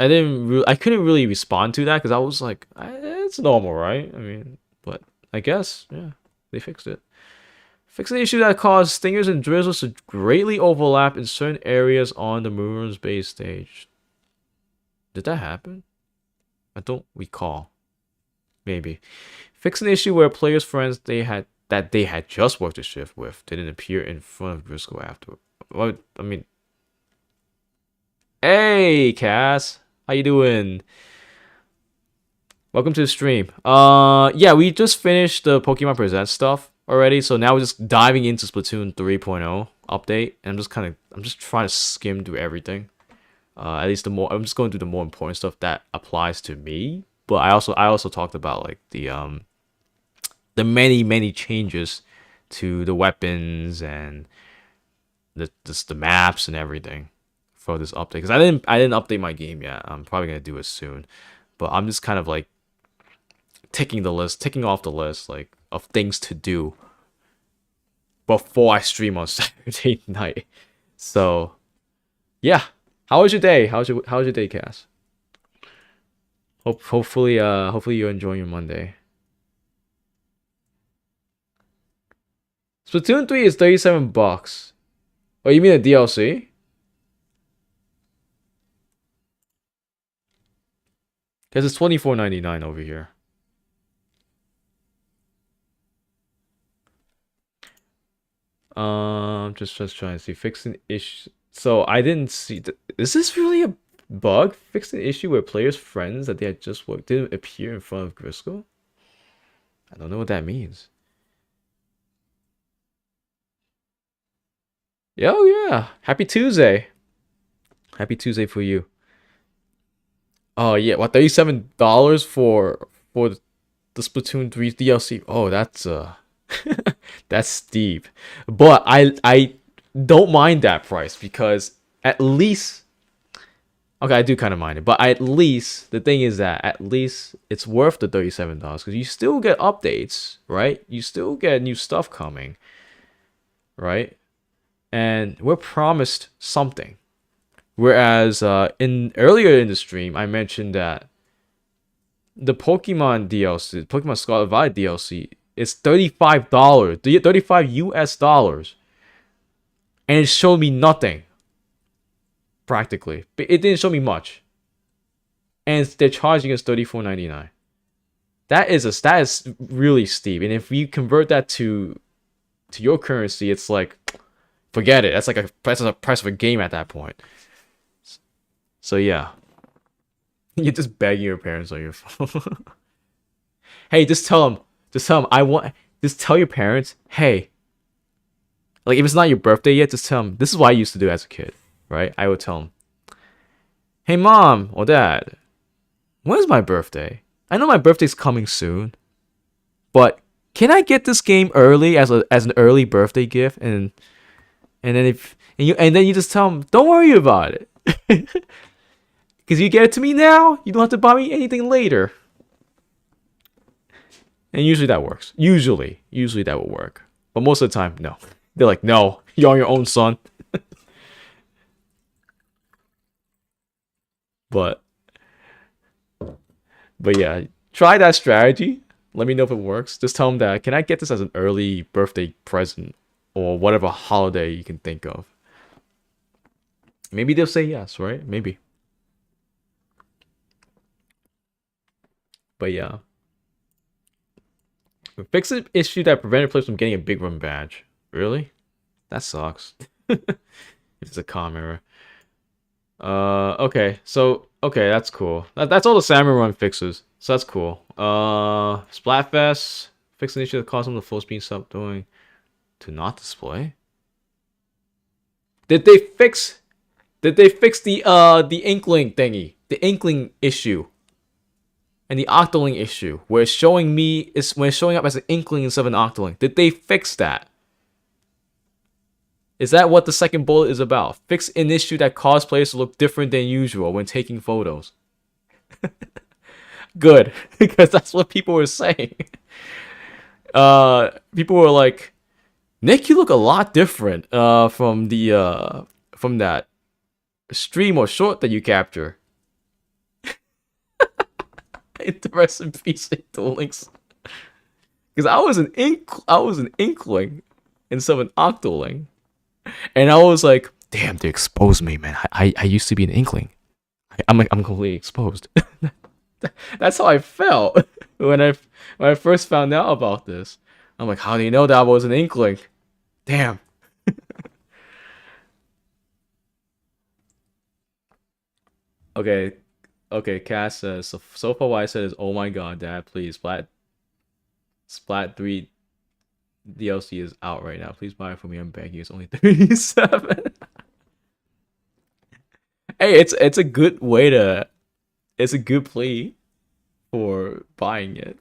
I couldn't really respond to that because I was like, it's normal, right? I mean, but I guess, yeah, they fixed it. Fixing the issue that caused stingers and drizzles to greatly overlap in certain areas on the Moon's base stage. Did that happen? I don't recall. Maybe. Fixing the issue where players' friends they had just worked a shift with didn't appear in front of Briscoe after. Well, I mean, hey, Cass, how you doing? Welcome to the stream. Yeah, we just finished the Pokemon Presents stuff already, so now we're just diving into Splatoon 3.0 update, and I'm just trying to skim through everything. At least I'm just going through the more important stuff that applies to me. But I also talked about like the many changes to the weapons and the maps and everything for this update, because I didn't update my game yet. I'm probably gonna do it soon, but I'm just kind of like ticking off the list like of things to do before I stream on Saturday night. So yeah, how was your day? How's your day, Cass? Hopefully you're enjoying your Monday. Splatoon 3 is $37. Oh, you mean the DLC? Because it's $24.99 over here. Just trying to see. Fixing issue. So I didn't see. Is this really a bug? Fixing an issue where players' friends that they had just worked didn't appear in front of Grisco? I don't know what that means. Oh yeah, happy Tuesday. Happy Tuesday for you. Oh yeah, what, $37 for the Splatoon 3 DLC? Oh, that's that's steep. But I don't mind that price because at least, okay, I do kind of mind it, but at least the thing is that at least it's worth the $37 because you still get updates, right? You still get new stuff coming, right? And we're promised something. Whereas earlier in the stream, I mentioned that the Pokemon DLC, Pokemon Scarlet Violet DLC, is $35, $35 US, and it showed me nothing. Practically, but it didn't show me much, and they're charging us $34.99. That is really steep. And if you convert that to your currency, it's like, forget it. That's like a price of a game at that point. So yeah, you're just begging your parents on your phone. Hey, just tell them. Just tell your parents. Hey, like if it's not your birthday yet, just tell them. This is what I used to do as a kid, right? I would tell them, hey mom or dad, when's my birthday? I know my birthday's coming soon, but can I get this game early as an early birthday gift? And then you just tell them, don't worry about it. Because you get it to me now, you don't have to buy me anything later. And usually that works. Usually that will work. But most of the time, no. They're like, no, you're on your own, son. But yeah, try that strategy. Let me know if it works. Just tell them that, can I get this as an early birthday present? Or whatever holiday you can think of. Maybe they'll say yes, right? Maybe. But yeah. Fix an issue that prevented players from getting a big run badge. Really? That sucks. It's a comm error. Okay. So, okay, that's cool. That's all the Salmon Run fixes. So that's cool. Splatfest. Fix an issue that caused them to full speed stop doing to not display. Did they fix the Inkling thingy? The Inkling issue. And the Octoling issue, where it's showing up as an Inkling instead of an Octoling. Did they fix that? Is that what the second bullet is about? Fix an issue that caused players to look different than usual when taking photos. Good, because that's what people were saying. People were like, Nick, you look a lot different from that stream or short that you capture. Rest in peace, Octolinks. Because I was an inkling instead of an octoling. And I was like, damn, they exposed me, man. I used to be an inkling. I'm completely exposed. That's how I felt when I first found out about this. I'm like, how do you know that I was an inkling? Damn. Okay, Cass says, so far what I said is, oh my god, Dad, please, Splat 3 DLC is out right now. Please buy it for me. I'm begging you. It's only 37. Hey, it's a good way to. It's a good plea for buying it.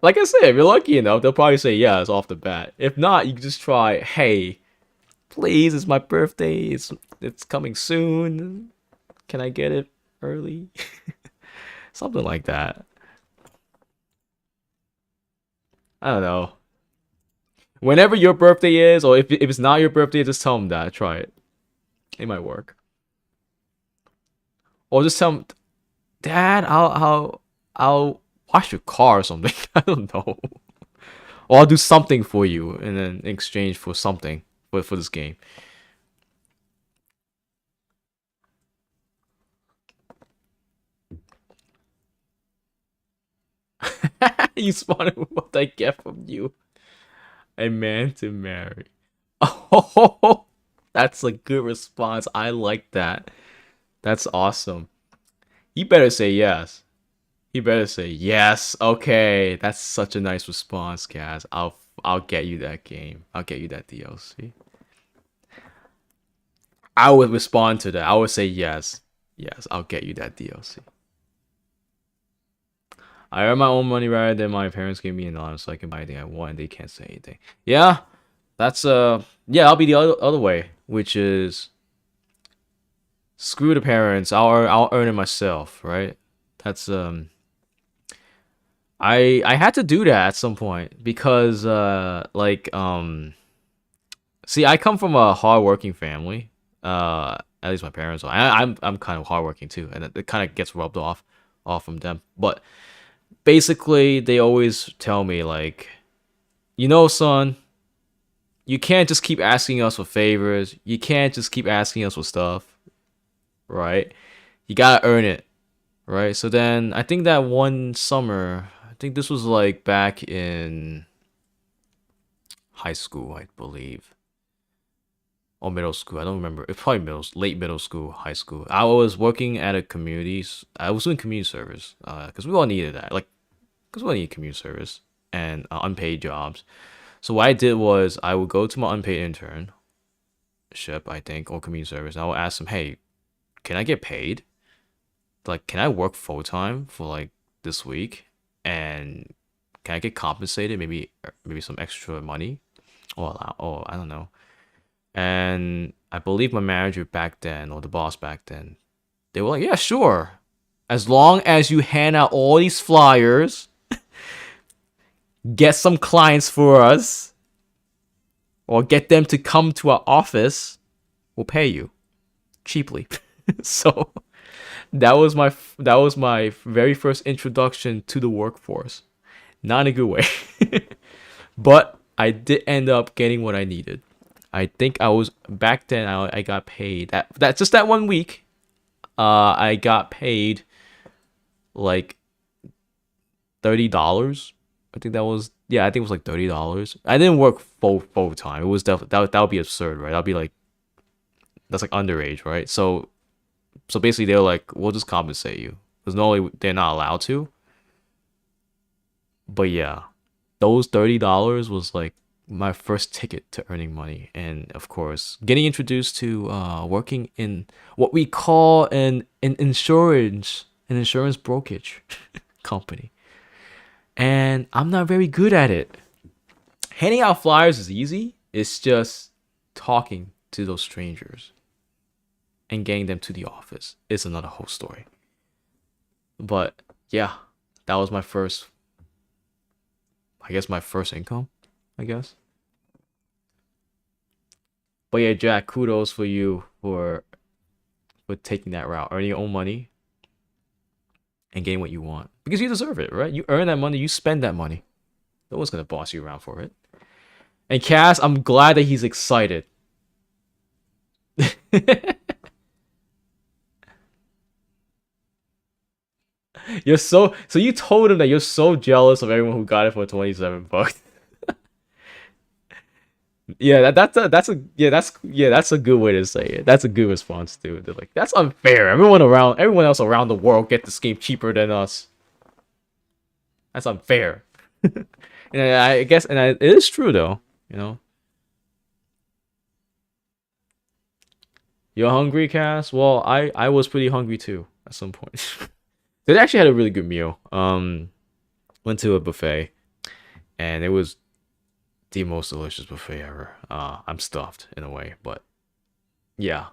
Like I said, if you're lucky enough, they'll probably say yes off the bat. If not, you can just try, hey, please, it's my birthday. It's coming soon. Can I get it early? Something like that. I don't know. Whenever your birthday is, or if it's not your birthday, just tell them that. Try it. It might work. Or just tell them, Dad, I'll wash your car or something. I don't know. Or I'll do something for you, and then in exchange for something for this game. You spotted what I get from you. A man to marry. Oh, that's a good response. I like that. That's awesome. You better say yes. You better say yes. Okay, that's such a nice response, Kaz. I'll get you that game. I'll get you that DLC. I would respond to that. I would say yes. Yes, I'll get you that DLC. I earn my own money rather than my parents give me an allowance so I can buy anything I want and they can't say anything. Yeah, that's yeah, I'll be the other way, which is screw the parents. I'll earn it myself, right? That's I had to do that at some point because see, I come from a hardworking family. At least my parents are. I'm kind of hardworking too, and it kind of gets rubbed off from them. But basically, they always tell me like, you know, son, you can't just keep asking us for favors. You can't just keep asking us for stuff, right? You gotta earn it, right? So then I think that one summer, I think this was like back in high school, I believe. Or middle school, I don't remember. It's probably late middle school, high school. I was working at a I was doing community service, because we all needed that, like, because we all need community service and unpaid jobs. So what I did was I would go to my unpaid internship, I think, or community service, and I would ask them, hey, can I get paid? Like, can I work full time for like this week, and can I get compensated? Maybe some extra money, or I don't know. And I believe my manager back then, or the boss back then, they were like, yeah, sure. As long as you hand out all these flyers, get some clients for us, or get them to come to our office, we'll pay you cheaply. So that was my very first introduction to the workforce. Not in a good way. But I did end up getting what I needed. I think I was back then. I got paid that just that 1 week. I got paid like $30. I think that was I think it was like $30. I didn't work full time. It was definitely that would be absurd, right? That'd be like that's like underage, right? So basically they were like, we'll just compensate you because normally they're not allowed to. But yeah, those $30 was like my first ticket to earning money, and of course getting introduced to working in what we call an insurance brokerage company. And I'm not very good at it. Handing out flyers is easy. It's just talking to those strangers and getting them to the office is another whole story. But yeah, that was my first income, I guess. But yeah, Jack, kudos for you for taking that route, earning your own money. and getting what you want. Because you deserve it, right? You earn that money, you spend that money. No one's gonna boss you around for it. And Cass, I'm glad that he's excited. So you told him that you're so jealous of everyone who got it for 27 bucks. Yeah, that's a good way to say it. That's a good response to it. They're like, that's unfair. Everyone else around the world get this game cheaper than us. That's unfair. And I guess, it is true though. You know. You're hungry, Cass? Well, I was pretty hungry too at some point. They actually had a really good meal. Went to a buffet, and it was the most delicious buffet ever. I'm stuffed in a way, but yeah.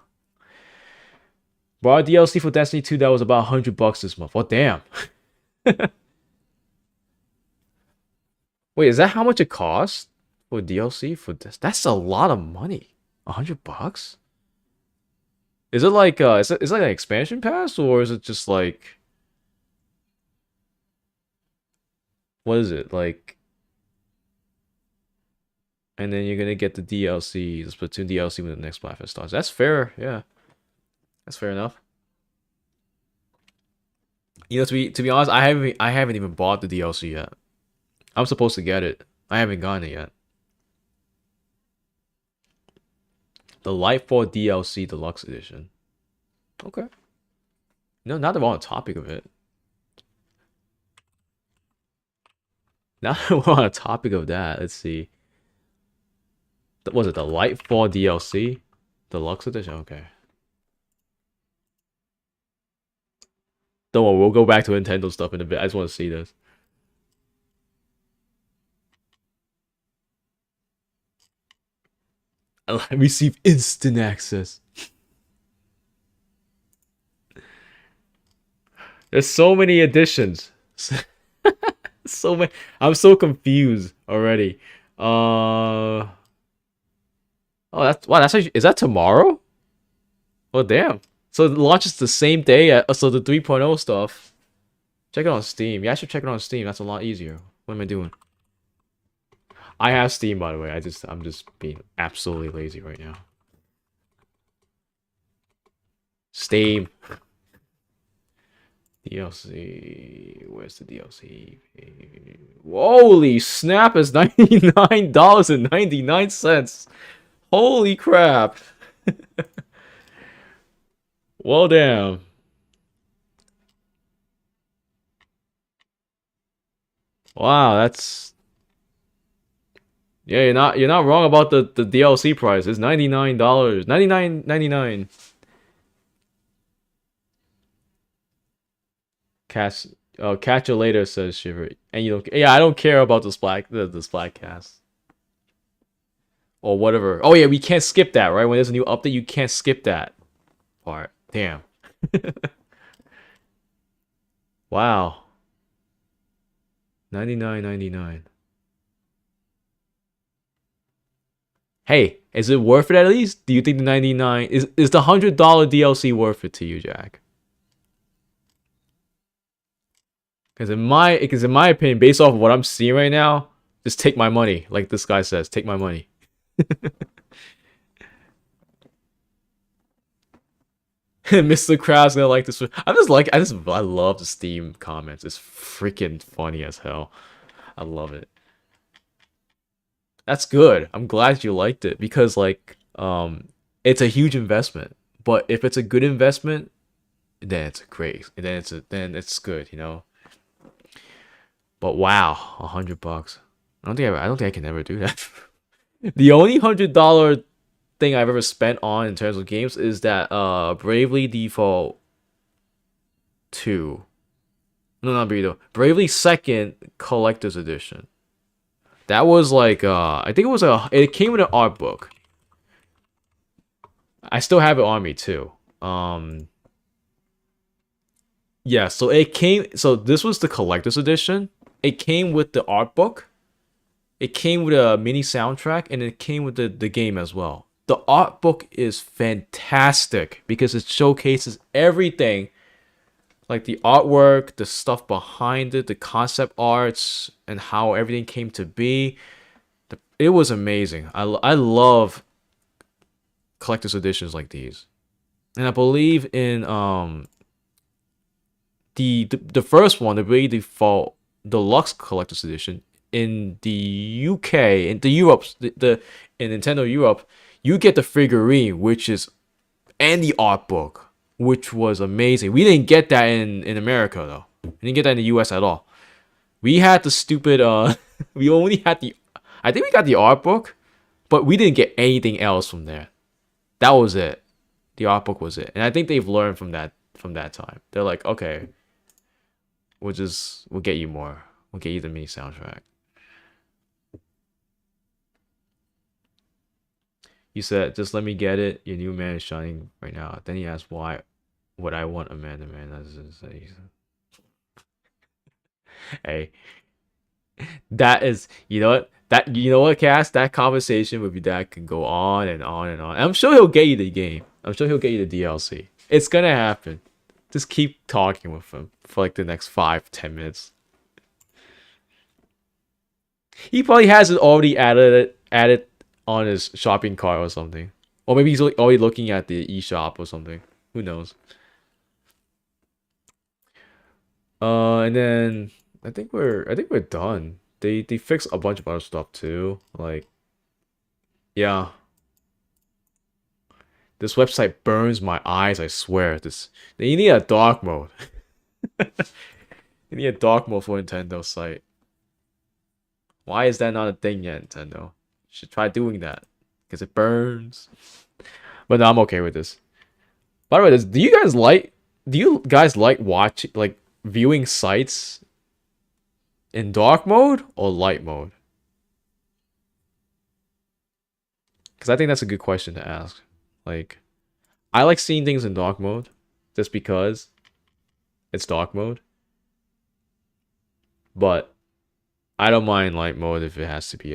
Bought DLC for Destiny 2 that was about $100 this month. Oh damn. Wait, is that how much it costs for DLC for this? That's a lot of money. $100? Is it like is it like an expansion pass, or is it just like, what is it like? And then you're gonna get the DLC, the Splatoon DLC when the next platform starts. That's fair, yeah. That's fair enough. You know, to be honest, I haven't even bought the DLC yet. I'm supposed to get it. I haven't gotten it yet. The Lightfall DLC Deluxe Edition. Okay. No, not that we're on the topic of it. Now that we're on the topic of that, let's see. Was it the Lightfall DLC? Deluxe Edition? Okay. Don't worry, we'll go back to Nintendo stuff in a bit. I just want to see this. I receive instant access. There's so many editions. So many. I'm so confused already. Oh, that's actually, is that tomorrow? Oh damn. So it launches the same day. So the 3.0 stuff. Check it on Steam. Yeah, I should check it on Steam. That's a lot easier. What am I doing? I have Steam, by the way. I'm just being absolutely lazy right now. Steam. DLC. Where's the DLC? Holy snap! It's $99.99. Holy crap! Well, damn. Wow, that's, yeah. You're not wrong about the DLC price. It's $99. $99.99. Catch you later, says Shiver. And you don't. Yeah, I don't care about the Splatcast or whatever. Oh yeah, we can't skip that, right? When there's a new update, you can't skip that part. Damn. Wow. $99.99. Hey, is it worth it at least? Do you think the 99 is the $100 DLC worth it to you, Jack? Because in my opinion, based off of what I'm seeing right now, just take my money. Like this guy says, take my money. Mr. Krabs gonna like this. I love the Steam comments. It's freaking funny as hell. I love it. That's good. I'm glad you liked it because like it's a huge investment. But if it's a good investment, then it's great. And then it's good, you know. But wow, $100. I don't think I can ever do that. The only $100 thing I've ever spent on in terms of games is that Bravely Default 2. No, not Bravely Second Collector's Edition. That was like I think it came with an art book. I still have it on me too. Yeah, so this was the collector's edition. It came with the art book. It came with a mini soundtrack, and it came with the game as well. The art book is fantastic because it showcases everything like the artwork, the stuff behind it, the concept arts, and how everything came to be. It was amazing. I love collector's editions like these, and I believe in the first one, the very default deluxe collector's edition in the UK, in the Europe, in Nintendo Europe, you get the figurine, which is, and the art book, which was amazing. We didn't get that in America though. We didn't get that in the US at all. We had the stupid we only had the, I think we got the art book, but we didn't get anything else from there. That was it. The art book was it. And I think they've learned from that time. They're like, okay, we'll get you more. We'll get you the mini soundtrack. You said, just let me get it. Your new man is shining right now. Then he asked why would I want Amanda, man. That's just hey. That is, you know what? You know what, Cass? That conversation with your dad can go on and on and on. I'm sure he'll get you the game. I'm sure he'll get you the DLC. It's gonna happen. Just keep talking with him for like the next 5-10 minutes. He probably has it already added on his shopping cart or something. Or maybe he's already looking at the eShop or something. Who knows? And then I think we're done. They fixed a bunch of other stuff too. Like, yeah. This website burns my eyes, I swear. You need a dark mode. You need a dark mode for Nintendo site. Why is that not a thing yet, Nintendo? You should try doing that. Because it burns. But no, I'm okay with this. By the way, do you guys like watching, like, viewing sites in dark mode or light mode? Because I think that's a good question to ask. Like, I like seeing things in dark mode just because it's dark mode. But I don't mind light mode if that has to be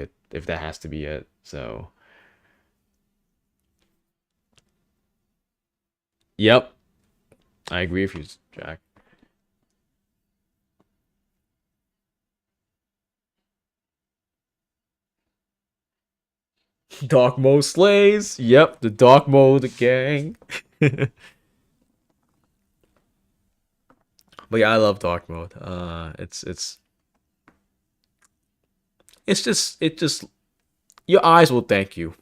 it. So, yep. I agree with you, Jack. Dark mode slays. Yep, the dark mode gang. But yeah, I love dark mode. It's just your eyes will thank you.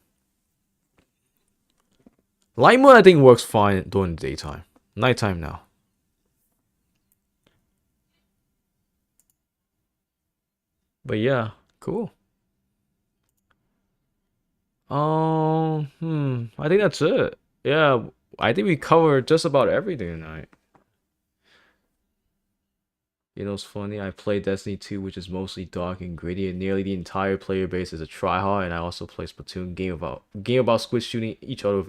Light mode I think works fine during the daytime. Nighttime now. But yeah, cool. I think that's it. Yeah, I think we covered just about everything tonight. You know, it's funny. I play Destiny 2, which is mostly dark and gritty, and nearly the entire player base is a tryhard. And I also play Splatoon, game about squid shooting each other.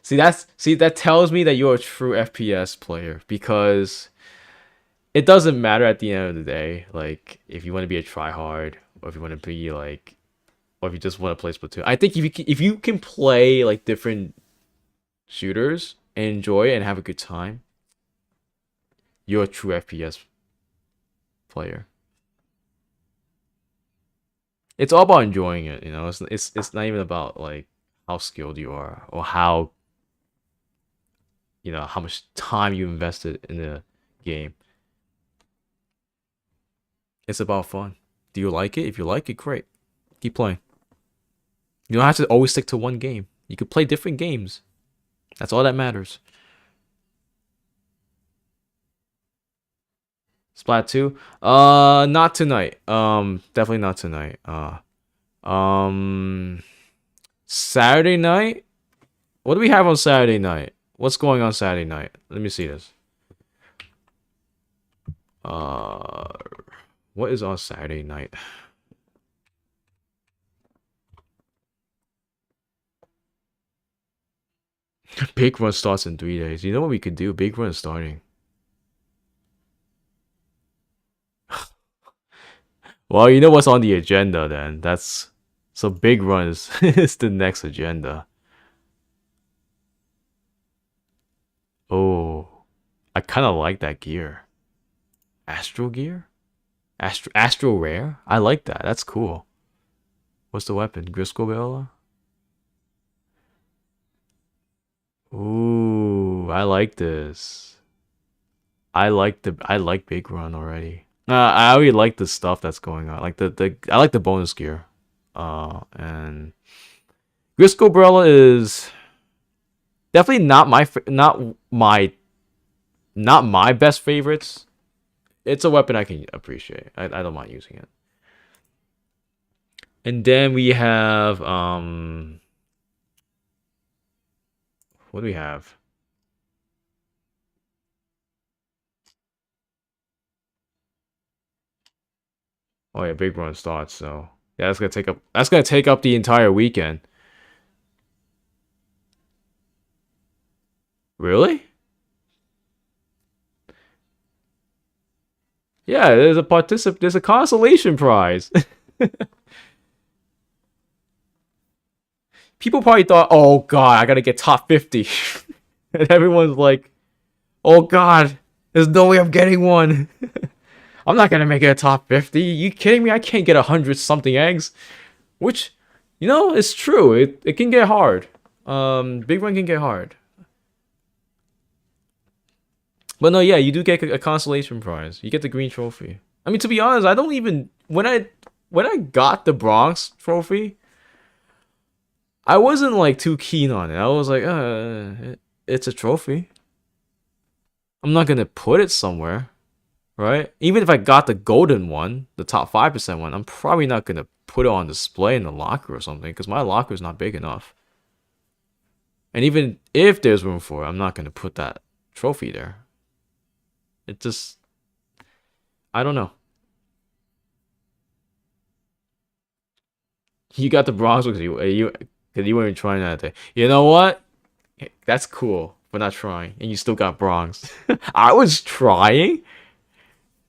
See, that tells me that you're a true FPS player, because it doesn't matter at the end of the day. Like, if you want to be a tryhard, or if you want to be like, or if you just want to play Splatoon. I think if you can play like different shooters and enjoy it and have a good time, you're a true FPS player. It's all about enjoying it, you know. It's not even about like how skilled you are or how, you know, how much time you invested in the game. It's about fun. Do you like it? If you like it, great. Keep playing. You don't have to always stick to one game. You could play different games. That's all that matters. Splat 2? Not tonight. Definitely not tonight. Saturday night? What do we have on Saturday night? What's going on Saturday night? Let me see this. What is on Saturday night? Big Run starts in 3 days. You know what we could do? Big Run is starting. Well, you know what's on the agenda then. So Big Run is the next agenda. Oh. kind of like that gear. Astro gear? Astro rare? I like that. That's cool. What's the weapon? Grisco. Ooh, I like this. I like Big Run already. I already like the stuff that's going on. Like I like the bonus gear. And Grisco is definitely not my best favorites. It's a weapon I can appreciate. I don't mind using it. And then we have what do we have? Oh yeah, Big Run starts, so yeah, that's gonna take up the entire weekend. Really? Yeah, there's a consolation prize. People probably thought, oh god, I gotta get top 50. And everyone's like, oh god, there's no way I'm getting one. I'm not gonna make it a top 50. You kidding me? I can't get 100 something eggs. Which, it's true. It can get hard. Big Run can get hard. But no, yeah, you do get a consolation prize. You get the green trophy. I mean, to be honest, I don't even when I got the Bronx trophy, I wasn't like too keen on it. I was like, it's a trophy. I'm not gonna put it somewhere, right? Even if I got the golden one, the top 5% one, I'm probably not gonna put it on display in the locker or something because my locker is not big enough. And even if there's room for it, I'm not gonna put that trophy there. It just, I don't know. You got the Bronx because you weren't even trying that day. You know what? That's cool for not trying, and you still got Bronx. I was trying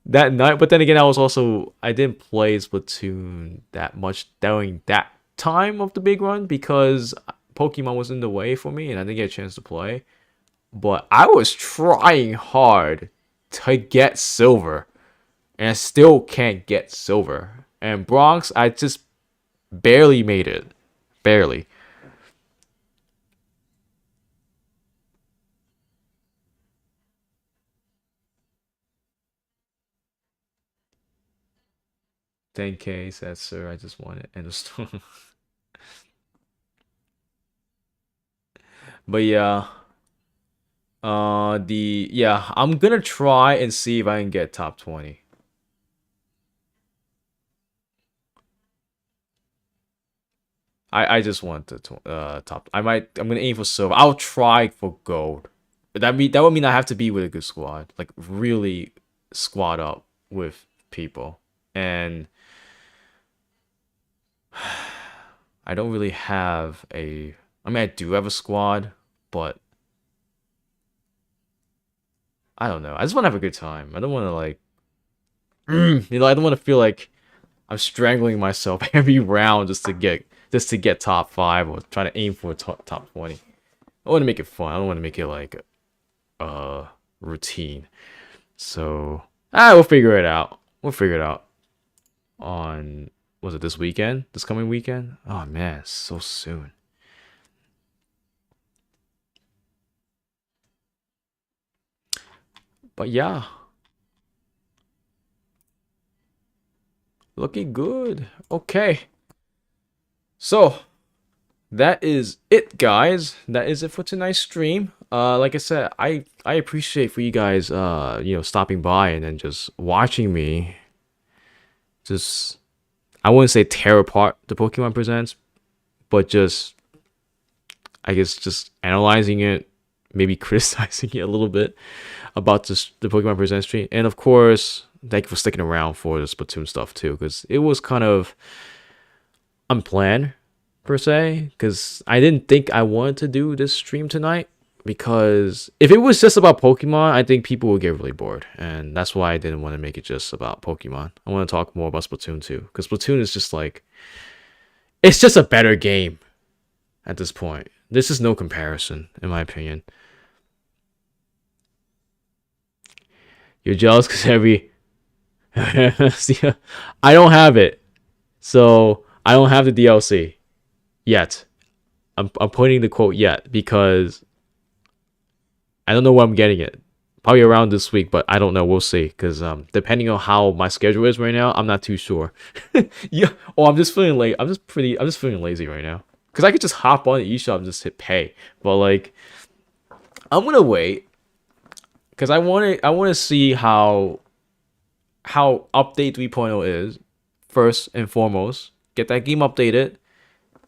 that night, but then again, I didn't play Splatoon that much during that time of the Big Run because Pokemon was in the way for me, and I didn't get a chance to play. But I was trying hard to get silver, and I still can't get silver. And Bronx, I just barely made it. Barely. $10K says, sir, I just want it. End of story. But yeah. I'm gonna try and see if I can get top 20. I just want the top. I'm gonna aim for silver. I'll try for gold. That would mean I have to be with a good squad, like really squad up with people, and I don't really have a. I mean, I do have a squad, but I don't know. I just want to have a good time. I don't want to like, I don't want to feel like I'm strangling myself every round just to get top 5 or trying to aim for top 20. I want to make it fun. I don't want to make it like routine. So we'll figure it out. We'll figure it out on was it this weekend? This coming weekend? Oh man, so soon. But yeah. Looking good. Okay. So that is it, guys. That is it for tonight's stream. Like I said, I appreciate for you guys stopping by and then just watching me just I wouldn't say tear apart the Pokemon Presents, but just I guess just analyzing it, maybe criticizing it a little bit about the Pokemon Presents stream. And of course, thank you for sticking around for the Splatoon stuff too, because it was kind of unplanned per se, because I didn't think I wanted to do this stream tonight, because if it was just about Pokemon, I think people would get really bored, and that's why I didn't want to make it just about Pokemon. I want to talk more about Splatoon 2, because Splatoon is just like, it's just a better game at this point. This is no comparison, in my opinion. You're jealous because every See, I don't have it, so I don't have the DLC yet. I'm putting the quote yet because I don't know when I'm getting it. Probably around this week, but I don't know. We'll see. Because depending on how my schedule is right now, I'm not too sure. Yeah. Oh, I'm just feeling late. I'm just feeling lazy right now. Because I could just hop on the eShop and just hit pay. But like, I'm gonna wait. Because I want to see how update 3.0 is first and foremost. Get that game updated.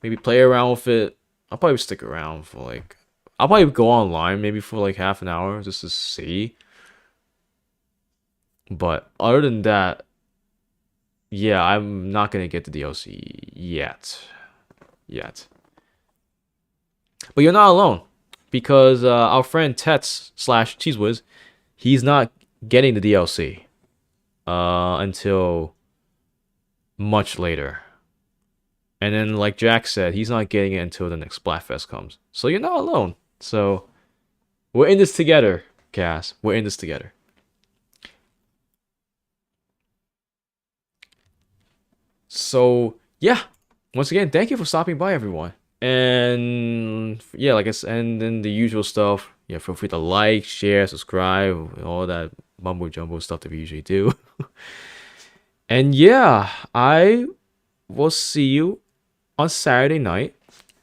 Maybe play around with it. I'll probably stick around for like. I'll probably go online maybe for like half an hour just to see. But other than that, yeah, I'm not gonna get the DLC yet. But you're not alone, because our friend Tetz / Cheesewiz, he's not getting the DLC until much later. And then, like Jack said, he's not getting it until the next Splatfest comes. So you're not alone. So we're in this together, Cass. We're in this together. So yeah, once again, thank you for stopping by, everyone. And yeah, like I said, and then the usual stuff. Yeah, feel free to like, share, subscribe, all that mumbo jumbo stuff that we usually do. And yeah, I will see you on Saturday night.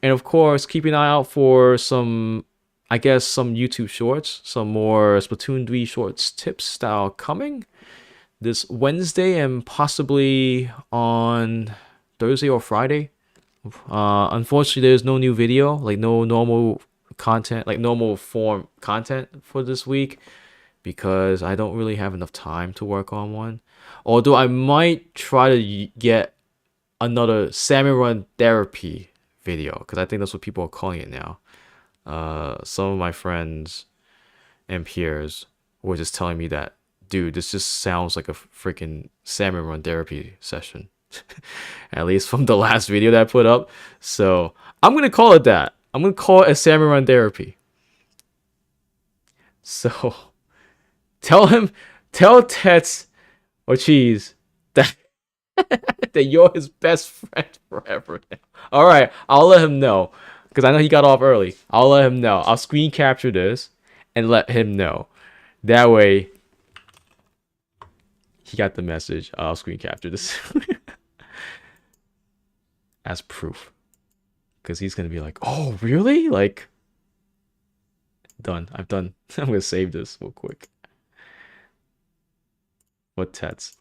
And of course, keep an eye out for some YouTube shorts, some more Splatoon 3 shorts tips style coming this Wednesday and possibly on Thursday or Friday. Unfortunately, there's no new video, like no normal content, like normal form content for this week, because I don't really have enough time to work on one. Although I might try to get another salmon run therapy video, because I think that's what people are calling it now. Some of my friends and peers were just telling me that, dude, this just sounds like a freaking salmon run therapy session. At least from the last video that I put up. So I'm gonna call it that. I'm gonna call it a salmon run therapy. So tell Tetz or Cheese that that you're his best friend forever. All right, I'll let him know, because I know he got off early. I'll let him know. I'll screen capture this and let him know. That way, he got the message. I'll screen capture this as proof, because he's gonna be like, "Oh, really?" Like, done. I've done. I'm gonna save this real quick. What Tetz?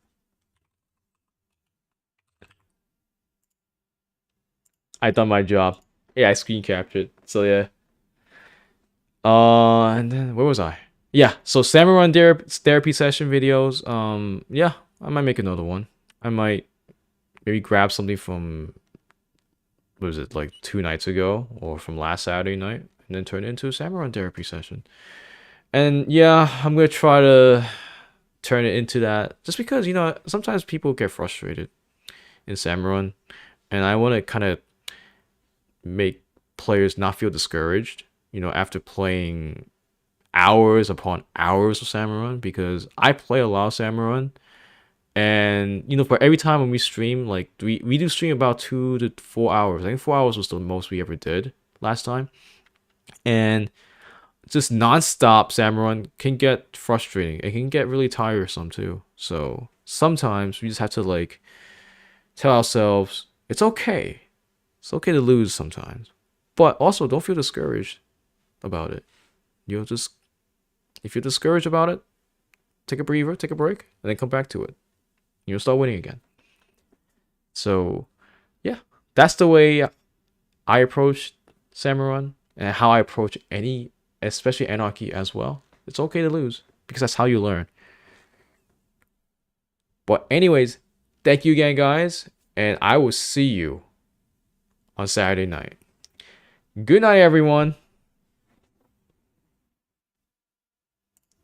I done my job. Yeah, I screen captured. So yeah. And then where was I? Yeah, so salmon run therapy session videos. Yeah, I might make another one. I might maybe grab something from, what was it, like 2 nights ago or from last Saturday night, and then turn it into a salmon run therapy session. And yeah, I'm gonna try to turn it into that, just because, you know, sometimes people get frustrated in salmon run, and I want to kind of make players not feel discouraged, you know, after playing hours upon hours of salmon run, because I play a lot of salmon run. And, you know, for every time when we stream, like, we do stream about 2 to 4 hours. I think 4 hours was the most we ever did last time. And just non-stop salmon run can get frustrating. It can get really tiresome too. So sometimes we just have to, like, tell ourselves, it's okay. It's okay to lose sometimes. But also, don't feel discouraged about it. You know, just, if you're discouraged about it, take a breather, take a break, and then come back to it. You'll start winning again. So, yeah, that's the way I approach salmon run, and how I approach any, especially anarchy as well. It's okay to lose, because that's how you learn. But anyways, thank you again, guys, and I will see you on Saturday night. Good night, everyone.